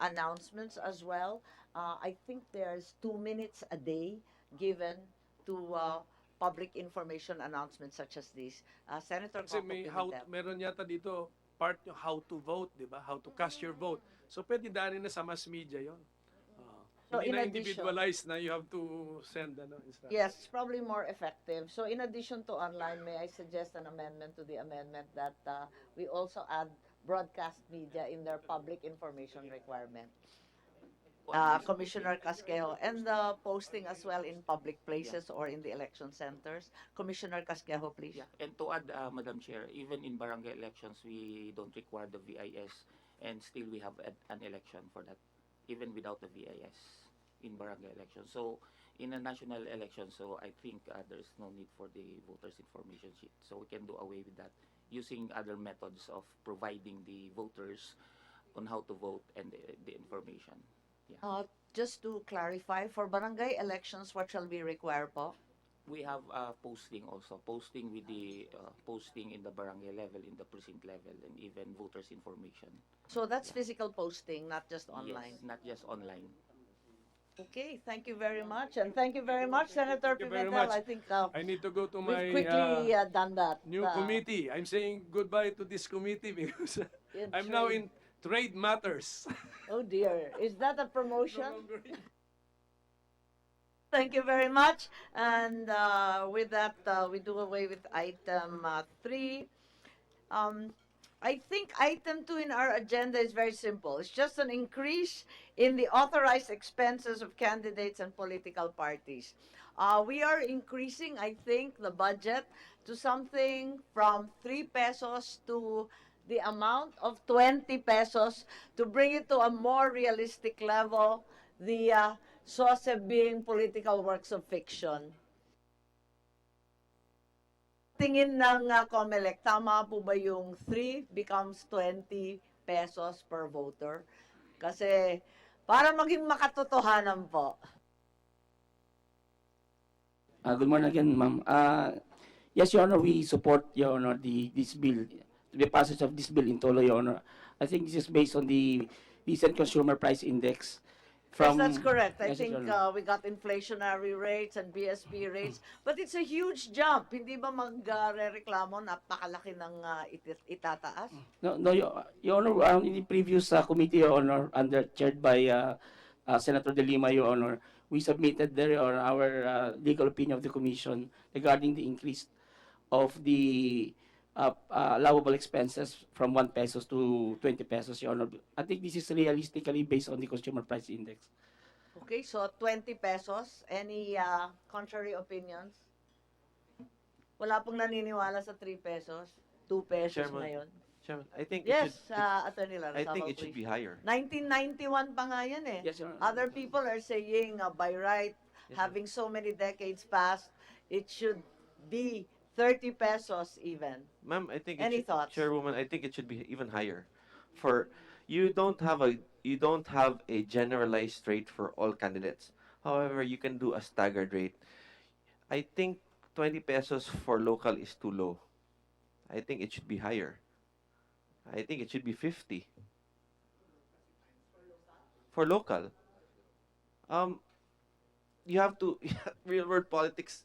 S2: announcements as well. I think there's 2 minutes a day given to public information announcements such as these. Senator
S8: Kasi
S2: Coco Pimentel.
S8: meron yata dito part yung how to vote, di ba? How to cast your vote. So pwede daanin na sa mass media yon.
S2: So
S8: Hindi
S2: in
S8: na
S2: addition-
S8: individualized na you have to send instructions.
S2: Yes, it's probably more effective. So in addition to online, may I suggest an amendment to the amendment that we also add broadcast media in their public information requirement. Commissioner Casquejo, and the posting as well in public places or in the election centers. Commissioner Casquejo, please.
S9: Yeah. And to add, Madam Chair, even in barangay elections, we don't require the VIS, and still we have an election for that, even without the VIS in barangay elections. So in a national election, so I think there's no need for the voters' information sheet. So we can do away with that using other methods of providing the voters on how to vote and the information. Yeah.
S2: Just to clarify, for barangay elections, what shall be required po?
S9: We have posting also, posting with the posting in the barangay level, in the precinct level, and even voters' information.
S2: So that's physical posting, not just online.
S9: Yes, not just online.
S2: Okay, thank you very much. And thank you very much, Senator
S8: Thank you very
S2: Pimentel.
S8: much.
S2: I think
S8: I need to go to
S2: we've
S8: my
S2: quickly done that.
S8: new committee. I'm saying goodbye to this committee because
S2: in
S8: I'm now
S2: trade.
S8: in trade matters.
S2: Oh dear, is that a promotion?
S8: No longer in-
S2: Thank you very much. And with that, we do away with item 3. I think item 2 in our agenda is very simple. It's just an increase in the authorized expenses of candidates and political parties. We are increasing, I think, the budget to something from 3 pesos to the amount of 20 pesos to bring it to a more realistic level, the SOSE being political works of fiction. Tingin ng COMELEC, tama po ba yung 3 becomes 20 pesos per voter? Kasi para maging makatotohanan po.
S10: Good morning again, ma'am. Yes, Your Honor, we support, Your Honor, this bill, the passage of this bill into law, Your Honor. I think this is based on the recent consumer price index
S2: Yes, that's
S10: from...
S2: correct. I
S10: Yes, Your
S2: think
S10: Honor.
S2: we got inflationary rates and BSP rates, but it's a huge jump. Hindi ba magrereklamo napakalaki ng itataas?
S10: No, no, Your Honor, in the previous committee, Your Honor, chaired by Senator De Lima, Your Honor, we submitted there on our legal opinion of the commission regarding the increase of the allowable expenses from 1 pesos to 20 pesos, Your Honor. I think this is realistically based on the consumer price index.
S2: Okay, so 20 pesos. Any contrary opinions? Wala pong naniniwala sa 3 pesos. 2 pesos
S5: Chairman,
S2: ngayon.
S5: Chairman, I think
S2: Yes, Attorney
S5: I
S2: Larrazabal,
S5: think it should
S2: please.
S5: be higher.
S2: 1991 pa nga yan eh.
S10: Yes, Your Honor.
S2: Other people are saying by right,
S10: Yes,
S2: having so many decades passed, it should be 30 pesos even.
S5: Ma'am, I think
S2: Any thoughts?
S5: Chairwoman, I think it should be even higher. For you don't have a generalized rate for all candidates. However, you can do a staggered rate. I think 20 pesos for local is too low. I think it should be higher. I think it should be 50 for local. Um, you have to real world politics.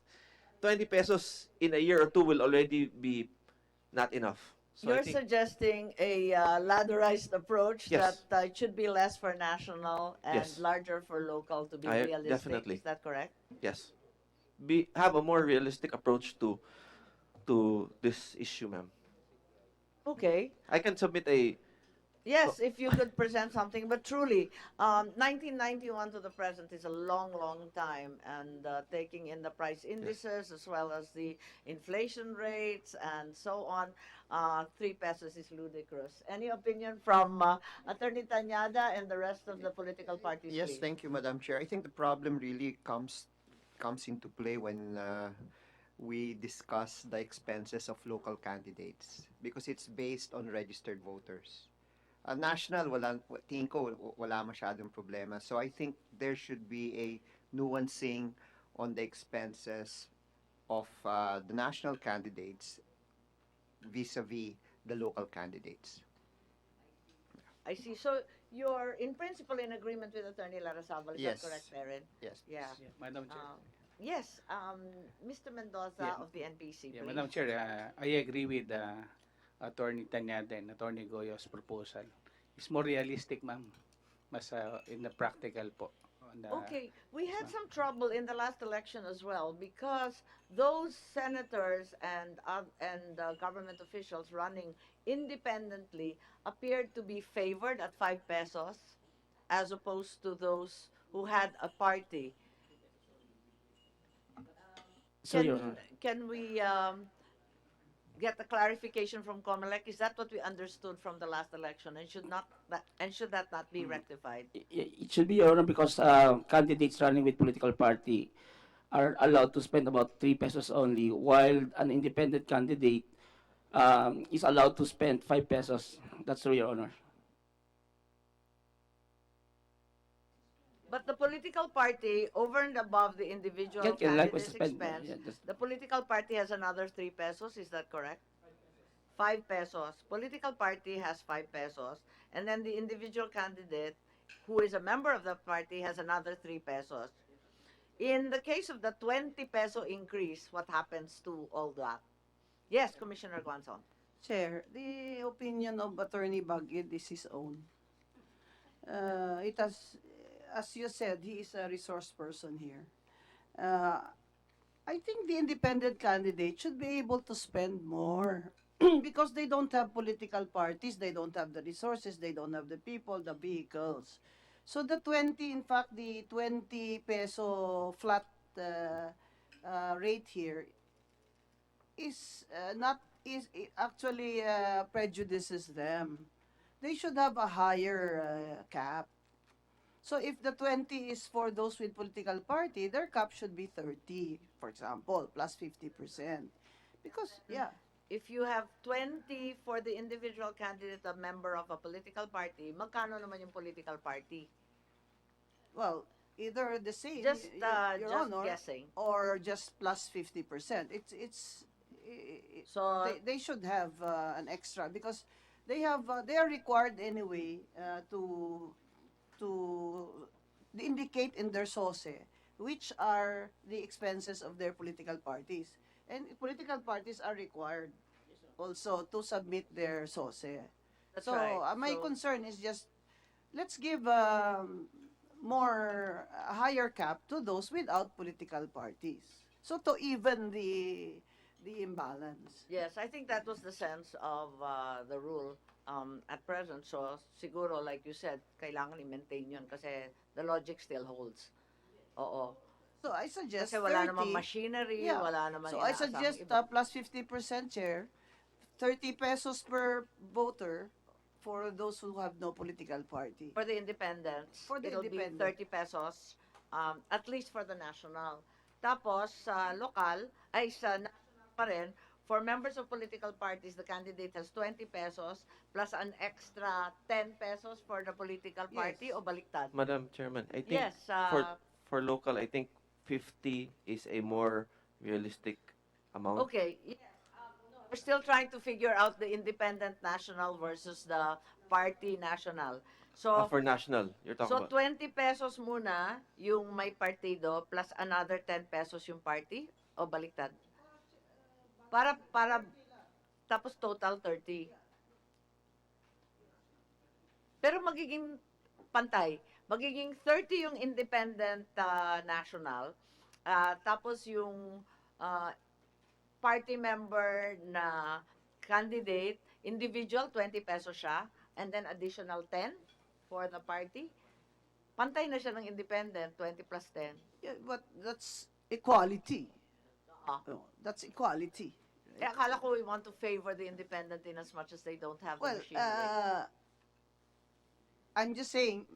S5: 20 pesos in a year or two will already be not enough. So I
S2: You're
S5: think
S2: suggesting a ladderized approach
S5: Yes.
S2: that it should be less for national and
S5: Yes.
S2: larger for local to be
S5: I-
S2: realistic.
S5: definitely.
S2: Is that correct?
S5: yes, have a more realistic approach to this issue, ma'am.
S2: Okay.
S5: I can submit a
S2: Yes, if you could present something, but truly, 1991 to the present is a long, long time, and taking in the price indices as well as the inflation rates and so on, 3 pesos is ludicrous. Any opinion from Attorney Tanyada and the rest of the political parties,
S11: Yes,
S2: please?
S11: thank you, Madam Chair. I think the problem really comes into play when we discuss the expenses of local candidates because it's based on registered voters. National, tingin ko, wala masyadong problema. So I think there should be a nuancing on the expenses of the national candidates vis-a-vis the local candidates.
S2: I see. So you're in principle in agreement with Attorney Larrazabal, is
S11: Yes.
S2: that correct, Erin?
S11: Yes.
S2: Yeah.
S6: Madam Chair.
S2: Yes, Mr. Mendoza
S6: Yeah.
S2: of the NPC,
S6: Yeah,
S2: please.
S6: Madam Chair, I agree with Attorney Tanyada and Attorney Goyo's proposal. It's more realistic, ma'am. Mas in the practical po. On the-
S2: Okay, we had
S6: ma'am.
S2: some trouble in the last election as well because those senators and government officials running independently appeared to be favored at 5 pesos as opposed to those who had a party.
S10: So, Your Honor.
S2: Can we get a clarification from COMELEC? Is that what we understood from the last election, and should that not be rectified?
S10: It should be, Your Honor, because candidates running with political party are allowed to spend about 3 pesos only, while an independent candidate is allowed to spend 5 pesos. That's true, Your Honor.
S2: But the political party, over and above the individual
S10: Can likewise
S2: candidate's
S10: spend.
S2: expense,
S10: Yeah, just-
S2: the political party has another 3 pesos, is that correct? 5 pesos. Political party has 5 pesos. And then the individual candidate, who is a member of the party, has another 3 pesos. In the case of the 20 peso increase, what happens to all that? Yes, Commissioner Guanzon.
S3: Chair, the opinion of Attorney Baguid is his own. It has, as you said, he is a resource person here. I think the independent candidate should be able to spend more because they don't have political parties, they don't have the resources, they don't have the people, the vehicles. So the 20, in fact, the 20 peso flat rate here is not is it actually prejudices them. They should have a higher cap. So if the 20 is for those with political party, their cap should be 30, for example, plus 50%. Because, yeah,
S2: If you have 20 for the individual candidate, a member of a political party, magkano naman yung political party?
S3: well, either the same,
S2: Just,
S3: Your
S2: just
S3: Honor,
S2: guessing.
S3: or just plus 50%.
S2: So,
S3: They should have an extra because they are required anyway to indicate in their SOSE which are the expenses of their political parties. And political parties are required also to submit their SOSE.
S2: that's
S3: So
S2: right.
S3: my
S2: So,
S3: concern is just let's give more a higher cap to those without political parties. So to even the imbalance.
S2: yes, I think that was the sense of the rule at present. So, siguro, like you said, kailangan i-maintain yun kasi the logic still holds. Oo.
S3: So I suggest
S2: Kasi wala
S3: 30.
S2: namang machinery,
S3: Yeah.
S2: wala namang
S3: So I
S2: inaasahang
S3: suggest
S2: iba.
S3: plus 50% chair, 30 pesos per voter for those who have no political party.
S2: For the independents,
S3: For the
S2: it'll
S3: independent.
S2: be 30 pesos, at least for the national. Tapos, sa lokal, ay sa national pa rin, for members of political parties, the candidate has 20 pesos plus an extra 10 pesos for the political party
S3: Yes.
S2: o baliktad?
S5: Madam Chairman, I think
S2: Yes,
S5: for local, I think 50 is a more realistic amount.
S2: okay. Yes. No, we're still trying to figure out the independent national versus the party national. So,
S5: For national, you're talking
S2: so
S5: about.
S2: 20 pesos muna yung may partido plus another 10 pesos yung party o baliktad? Para tapos total 30. Pero magiging pantay. Magiging 30 yung independent national. Tapos yung party member na candidate, individual, 20 pesos siya. And then additional 10 for the party. Pantay na siya ng independent, 20 plus 10.
S3: Yeah, but that's equality.
S2: Ah.
S3: No, that's equality.
S2: Kaya akala ko we want to favor the independent in as much as they don't have the
S3: Well,
S2: machinery.
S3: I'm just saying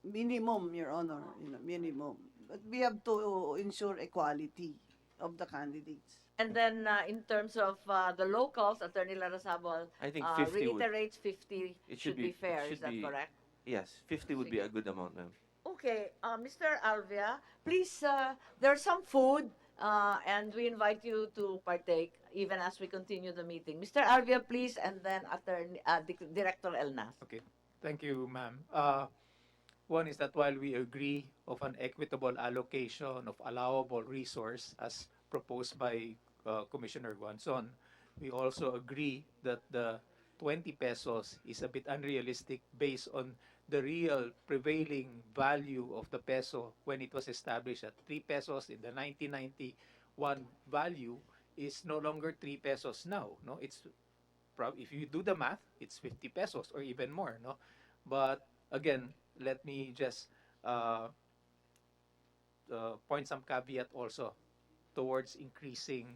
S3: minimum, Your Honor, minimum. But we have to ensure equality of the candidates.
S2: And then in terms of the locals, Attorney Larrazabal
S5: I think 50 would.
S2: reiterates 50
S5: It
S2: should be fair.
S5: should
S2: Is that
S5: be-
S2: correct?
S5: Yes, 50 would be a good amount, ma'am.
S2: Okay, Mr. Alvia, please, there's some food, and we invite you to partake even as we continue the meeting. Mr. Alvia, please, and then Director Elnas.
S6: Okay. Thank you, ma'am. One is that while we agree of an equitable allocation of allowable resource as proposed by Commissioner Guanzon, we also agree that the 20 pesos is a bit unrealistic based on the real prevailing value of the peso when it was established at 3 pesos in the 1991 value is no longer 3 pesos now, no? It's if you do the math, it's 50 pesos or even more, no? But again, let me just point some caveat also towards increasing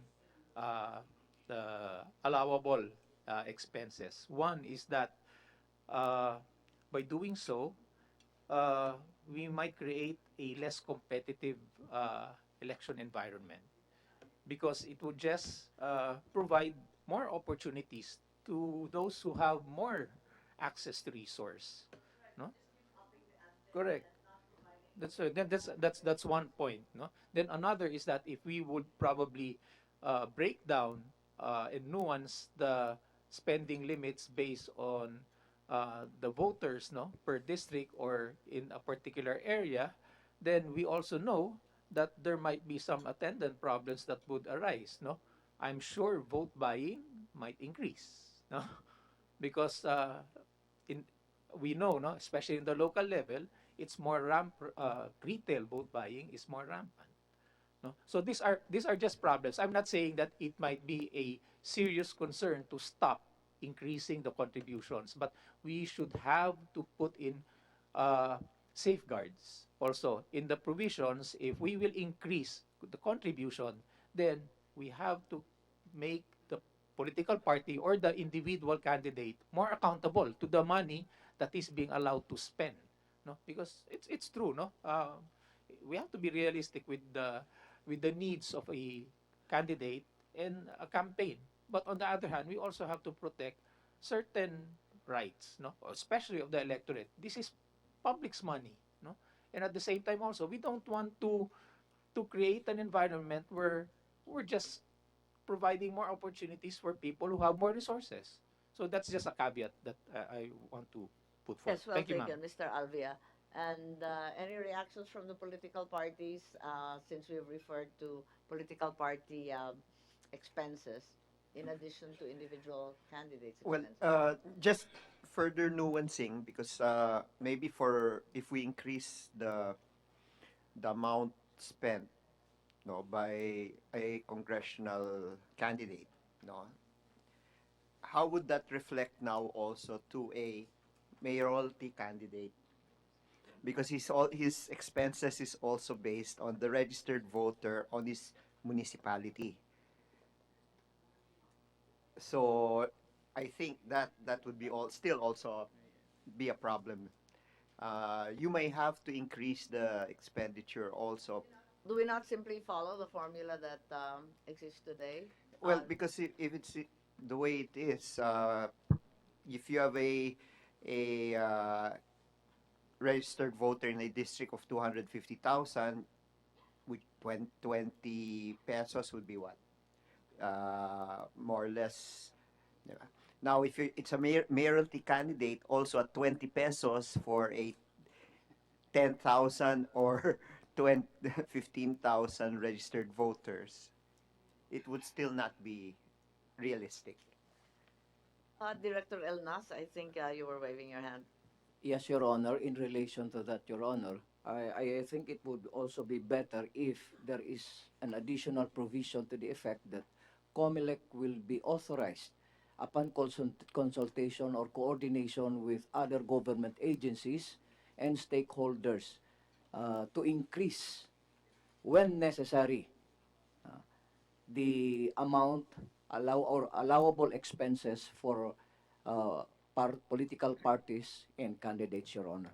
S6: the allowable expenses. One is that by doing so, we might create a less competitive election environment because it would just provide more opportunities to those who have more access to resource. No? Correct. That's one point. No. Then another is that if we would probably break down and nuance the spending limits based on the voters, no, per district or in a particular area, then we also know that there might be some attendant problems that would arise. No, I'm sure vote buying might increase. No, because we know, no, especially in the local level, it's more retail vote buying is more rampant. No? So these are just problems. I'm not saying that it might be a serious concern to stop increasing the contributions, but we should have to put in safeguards also in the provisions. If we will increase the contribution, then we have to make the political party or the individual candidate more accountable to the money that is being allowed to spend. No, because it's true. No, we have to be realistic with the needs of a candidate and a campaign. But on the other hand, we also have to protect certain rights, no, especially of the electorate. This is public's money, no, And at the same time also, we don't want to create an environment where we're just providing more opportunities for people who have more resources. So that's just a caveat that I want to put forth.
S2: Yes, well
S6: Thank you, ma'am.
S2: taken, Mr. Alvia. And any reactions from the political parties since we've referred to political party expenses in addition to individual candidates'
S11: Well,
S2: expenses?
S11: just further nuancing because maybe for if we increase the amount spent, no, by a congressional candidate, no, how would that reflect now also to a mayoralty candidate? Because his expenses is also based on the registered voter on his municipality. So I think that would be all still also be a problem. You may have to increase the expenditure also.
S2: Do we not simply follow the formula that exists today?
S11: Well, because if it's the way it is, if you have a registered voter in a district of 250,000, which 20 pesos would be what? More or less. Diba? Now, if it's a mayoralty candidate, also at 20 pesos for a 10,000 or 20, 15,000 registered voters, it would still not be realistic.
S2: Director Elnas, I think you were waving your hand.
S12: Yes, Your Honor, in relation to that, Your Honor, I think it would also be better if there is an additional provision to the effect that COMELEC will be authorized upon consultation or coordination with other government agencies and stakeholders to increase, when necessary, the amount allowable expenses for political parties and candidates, Your Honor.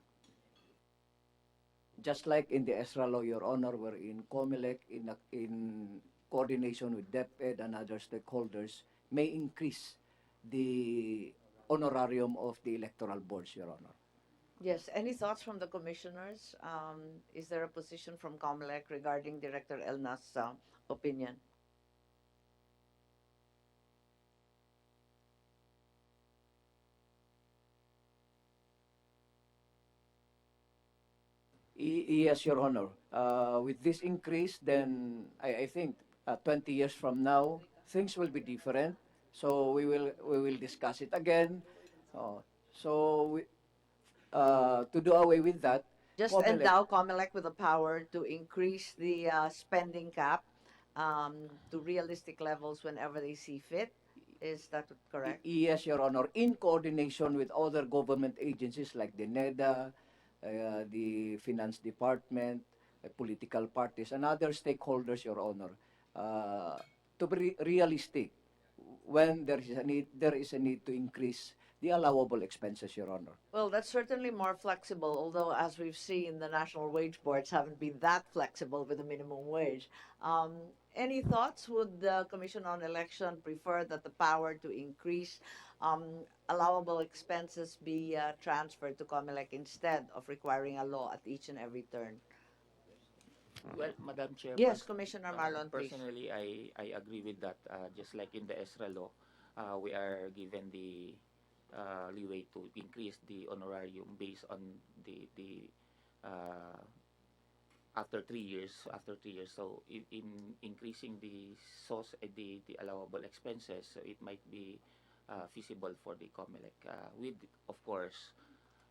S12: Just like in the ESRA law, Your Honor, wherein COMELEC in coordination with DepEd and other stakeholders may increase the honorarium of the electoral boards, Your Honor.
S2: Yes, any thoughts from the commissioners? Is there a position from COMELEC regarding Director Elnas' opinion?
S12: Yes, Your Honor. With this increase, then I think 20 years from now, things will be different. So we will discuss it again. So to do away with that,
S2: Just
S12: COMELEC
S2: endow COMELEC with the power to increase the spending cap to realistic levels whenever they see fit. Is that correct?
S12: Yes, Your Honor, in coordination with other government agencies like the NEDA, the Finance Department, political parties, and other stakeholders, Your Honor, to be realistic when there is a need to increase the allowable expenses, Your Honor.
S2: Well, that's certainly more flexible, although as we've seen, the national wage boards haven't been that flexible with the minimum wage. Any thoughts? Would the Commission on Election prefer that the power to increase allowable expenses be transferred to COMELEC instead of requiring a law at each and every turn?
S9: Well, Madam Chair.
S2: Yes, Commissioner Marlon, please.
S9: Personally, I agree with that. Just like in the ESRA law, we are given the leeway to increase the honorarium based on the after 3 years. So in increasing the source, the allowable expenses, so it might be feasible for the COMELEC with, of course,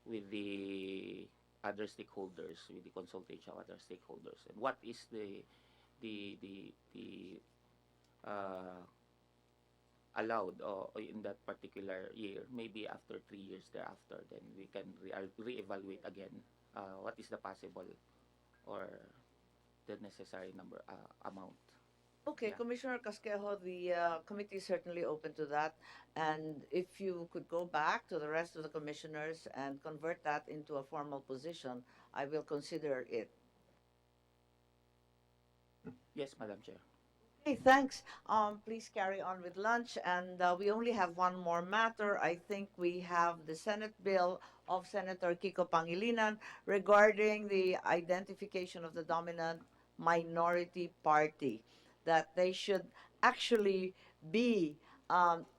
S9: with the other stakeholders, with the consultation of other stakeholders, and what is the allowed in that particular year. Maybe after 3 years thereafter, then we can reevaluate again what is the possible or the necessary number amount.
S2: Okay,
S9: Yeah.
S2: Commissioner Casquejo, the committee is certainly open to that. And if you could go back to the rest of the commissioners and convert that into a formal position, I will consider it.
S9: Yes, Madam Chair.
S2: Hey, thanks. Please carry on with lunch. And we only have one more matter. I think we have the Senate bill of Senator Kiko Pangilinan regarding the identification of the dominant minority party, that they should actually be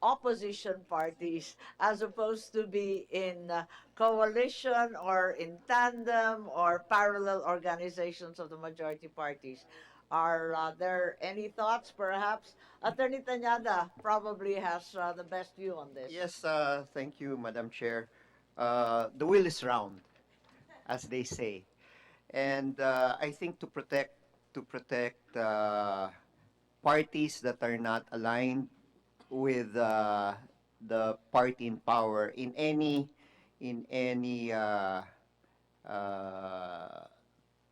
S2: opposition parties as opposed to be in coalition or in tandem or parallel organizations of the majority parties. Are there any thoughts, perhaps? Attorney Tanyada probably has the best view on this.
S11: Yes, thank you, Madam Chair. The wheel is round, as they say, and I think to protect parties that are not aligned with the party in power in any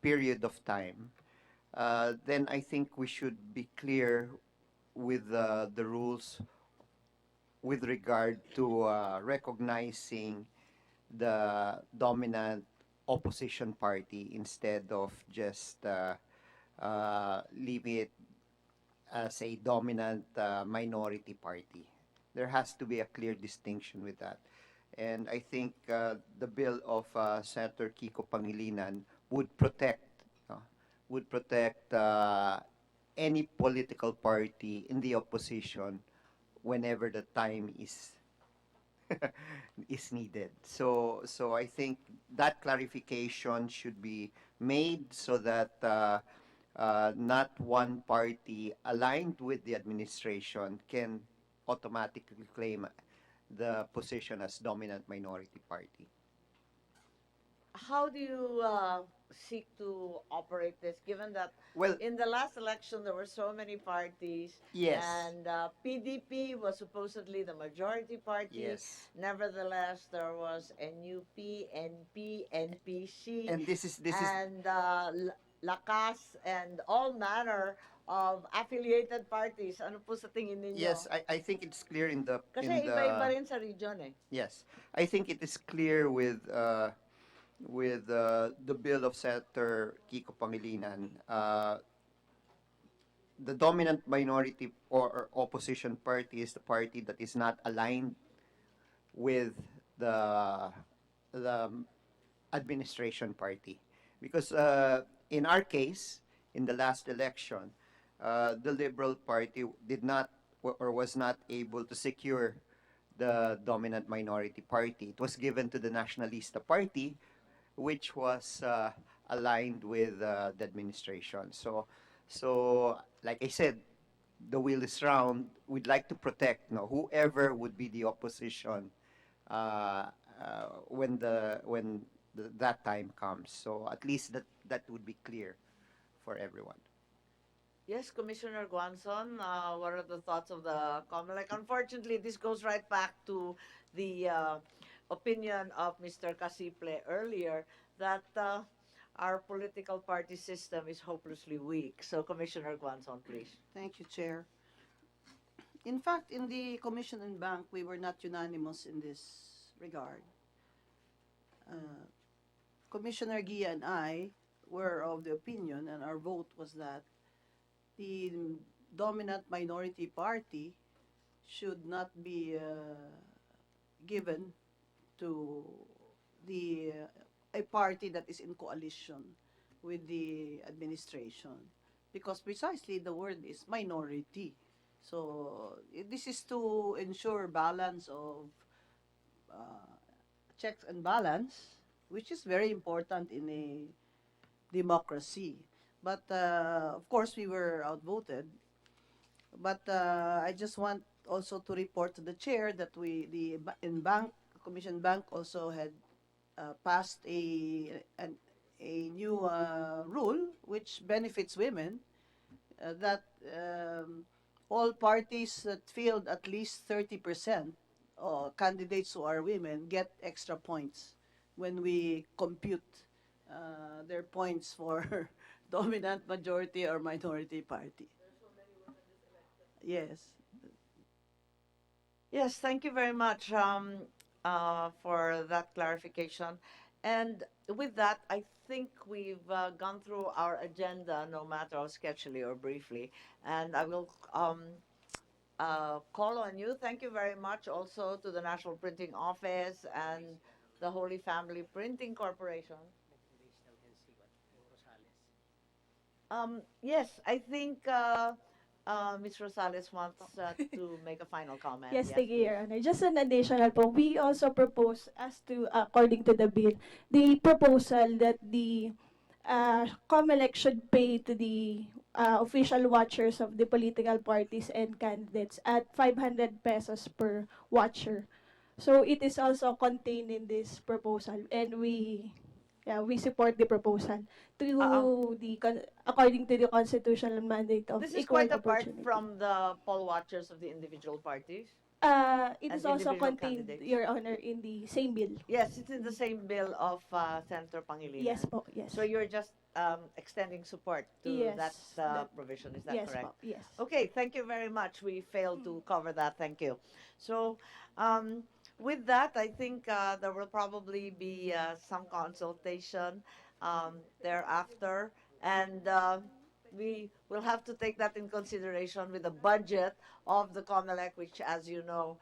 S11: period of time, then I think we should be clear with the rules with regard to recognizing the dominant opposition party instead of just leaving it as a dominant minority party. There has to be a clear distinction with that. And I think the bill of Senator Kiko Pangilinan would protect uh, would protect any political party in the opposition whenever the time is is needed. So I think that clarification should be made so that not one party aligned with the administration can automatically claim the position as dominant minority party.
S2: How do you seek to operate this, given that
S11: Well,
S2: in the last election there were so many parties,
S11: yes,
S2: and PDP was supposedly the majority party.
S11: yes.
S2: Nevertheless, there was NUP, NP, NPC,
S11: And this is
S2: and Lakas, and all manner of affiliated parties. Ano po sa tingin ninyo?
S11: yes, I think it's clear in the
S2: Kasi iba-iba rin sa region eh.
S11: yes. I think it is clear with the bill of Senator Kiko Pangilinan. The dominant minority or opposition party is the party that is not aligned with the administration party, because in our case, in the last election, the Liberal Party did not or was not able to secure the dominant minority party. It was given to the Nationalista Party, which was aligned with the administration. So like I said, the wheel is round. We'd like to protect, whoever would be the opposition uh, when that time comes. So at least that would be clear for everyone.
S2: Yes, Commissioner Guanzon, what are the thoughts of the COMELEC? Unfortunately, this goes right back to the opinion of Mr. Casiple earlier that our political party system is hopelessly weak. So, Commissioner Guanzon, please.
S3: Thank you, Chair. In fact, in the Commission and Bank, we were not unanimous in this regard. Commissioner Gia and I were of the opinion, and our vote was that the dominant minority party should not be given to the a party that is in coalition with the administration, because precisely the word is minority. So this is to ensure balance of checks and balance, which is very important in a democracy. But of course, we were outvoted. But I just want also to report to the chair that in bank Commission Bank also had passed a new rule which benefits women, that all parties that field at least 30% candidates who are women get extra points when we compute their points for dominant majority or minority party. Yes.
S2: Yes, thank you very much for that clarification. And with that, I think we've gone through our agenda, no matter how sketchily or briefly, and I will call on you. Thank you very much also to the National Printing Office and the Holy Family Printing Corporation. Yes, I think Ms. Rosales wants to make a final comment.
S1: Yes, thank you,
S2: please.
S1: Your Honor. Just an additional po, we also propose as to, according to the bill, the proposal that the COMELEC should pay to the official watchers of the political parties and candidates at 500 pesos per watcher. So it is also contained in this proposal, and we support the proposal to according to the constitutional mandate of
S2: This is
S1: equal
S2: quite apart
S1: opportunity.
S2: from the poll watchers of the individual parties.
S1: It
S2: And
S1: is also
S2: individual
S1: contained,
S2: candidates.
S1: Your Honor, in the same bill.
S2: Yes, it's in the same bill of Senator Pangilinan.
S1: Yes po, yes.
S2: So you're just extending support to
S1: Yes,
S2: that provision. Is that
S1: yes
S2: correct?
S1: po, yes.
S2: Okay, thank you very much. We failed to cover that. Thank you. So, with that, I think there will probably be some consultation thereafter, and we will have to take that in consideration with the budget of the COMELEC, which, as you know,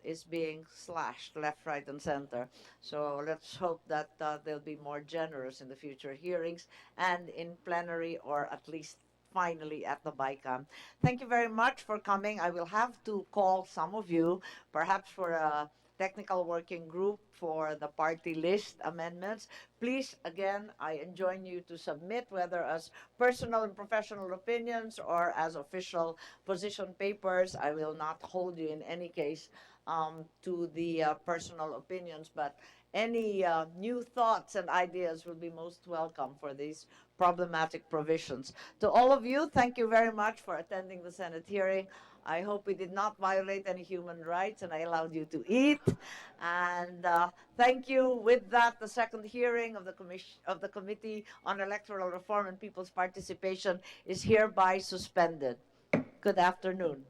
S2: is being slashed left, right, and center. So let's hope that they'll be more generous in the future hearings and in plenary, or at least finally at the BICAM. Thank you very much for coming. I will have to call some of you, perhaps for a technical working group for the party list amendments. Please, again, I enjoin you to submit, whether as personal and professional opinions or as official position papers. I will not hold you in any case to the personal opinions, but any new thoughts and ideas will be most welcome for these problematic provisions. To all of you, thank you very much for attending the Senate hearing. I hope we did not violate any human rights and I allowed you to eat. And thank you. With that, the second hearing of the Committee on Electoral Reform and People's Participation is hereby suspended. Good afternoon.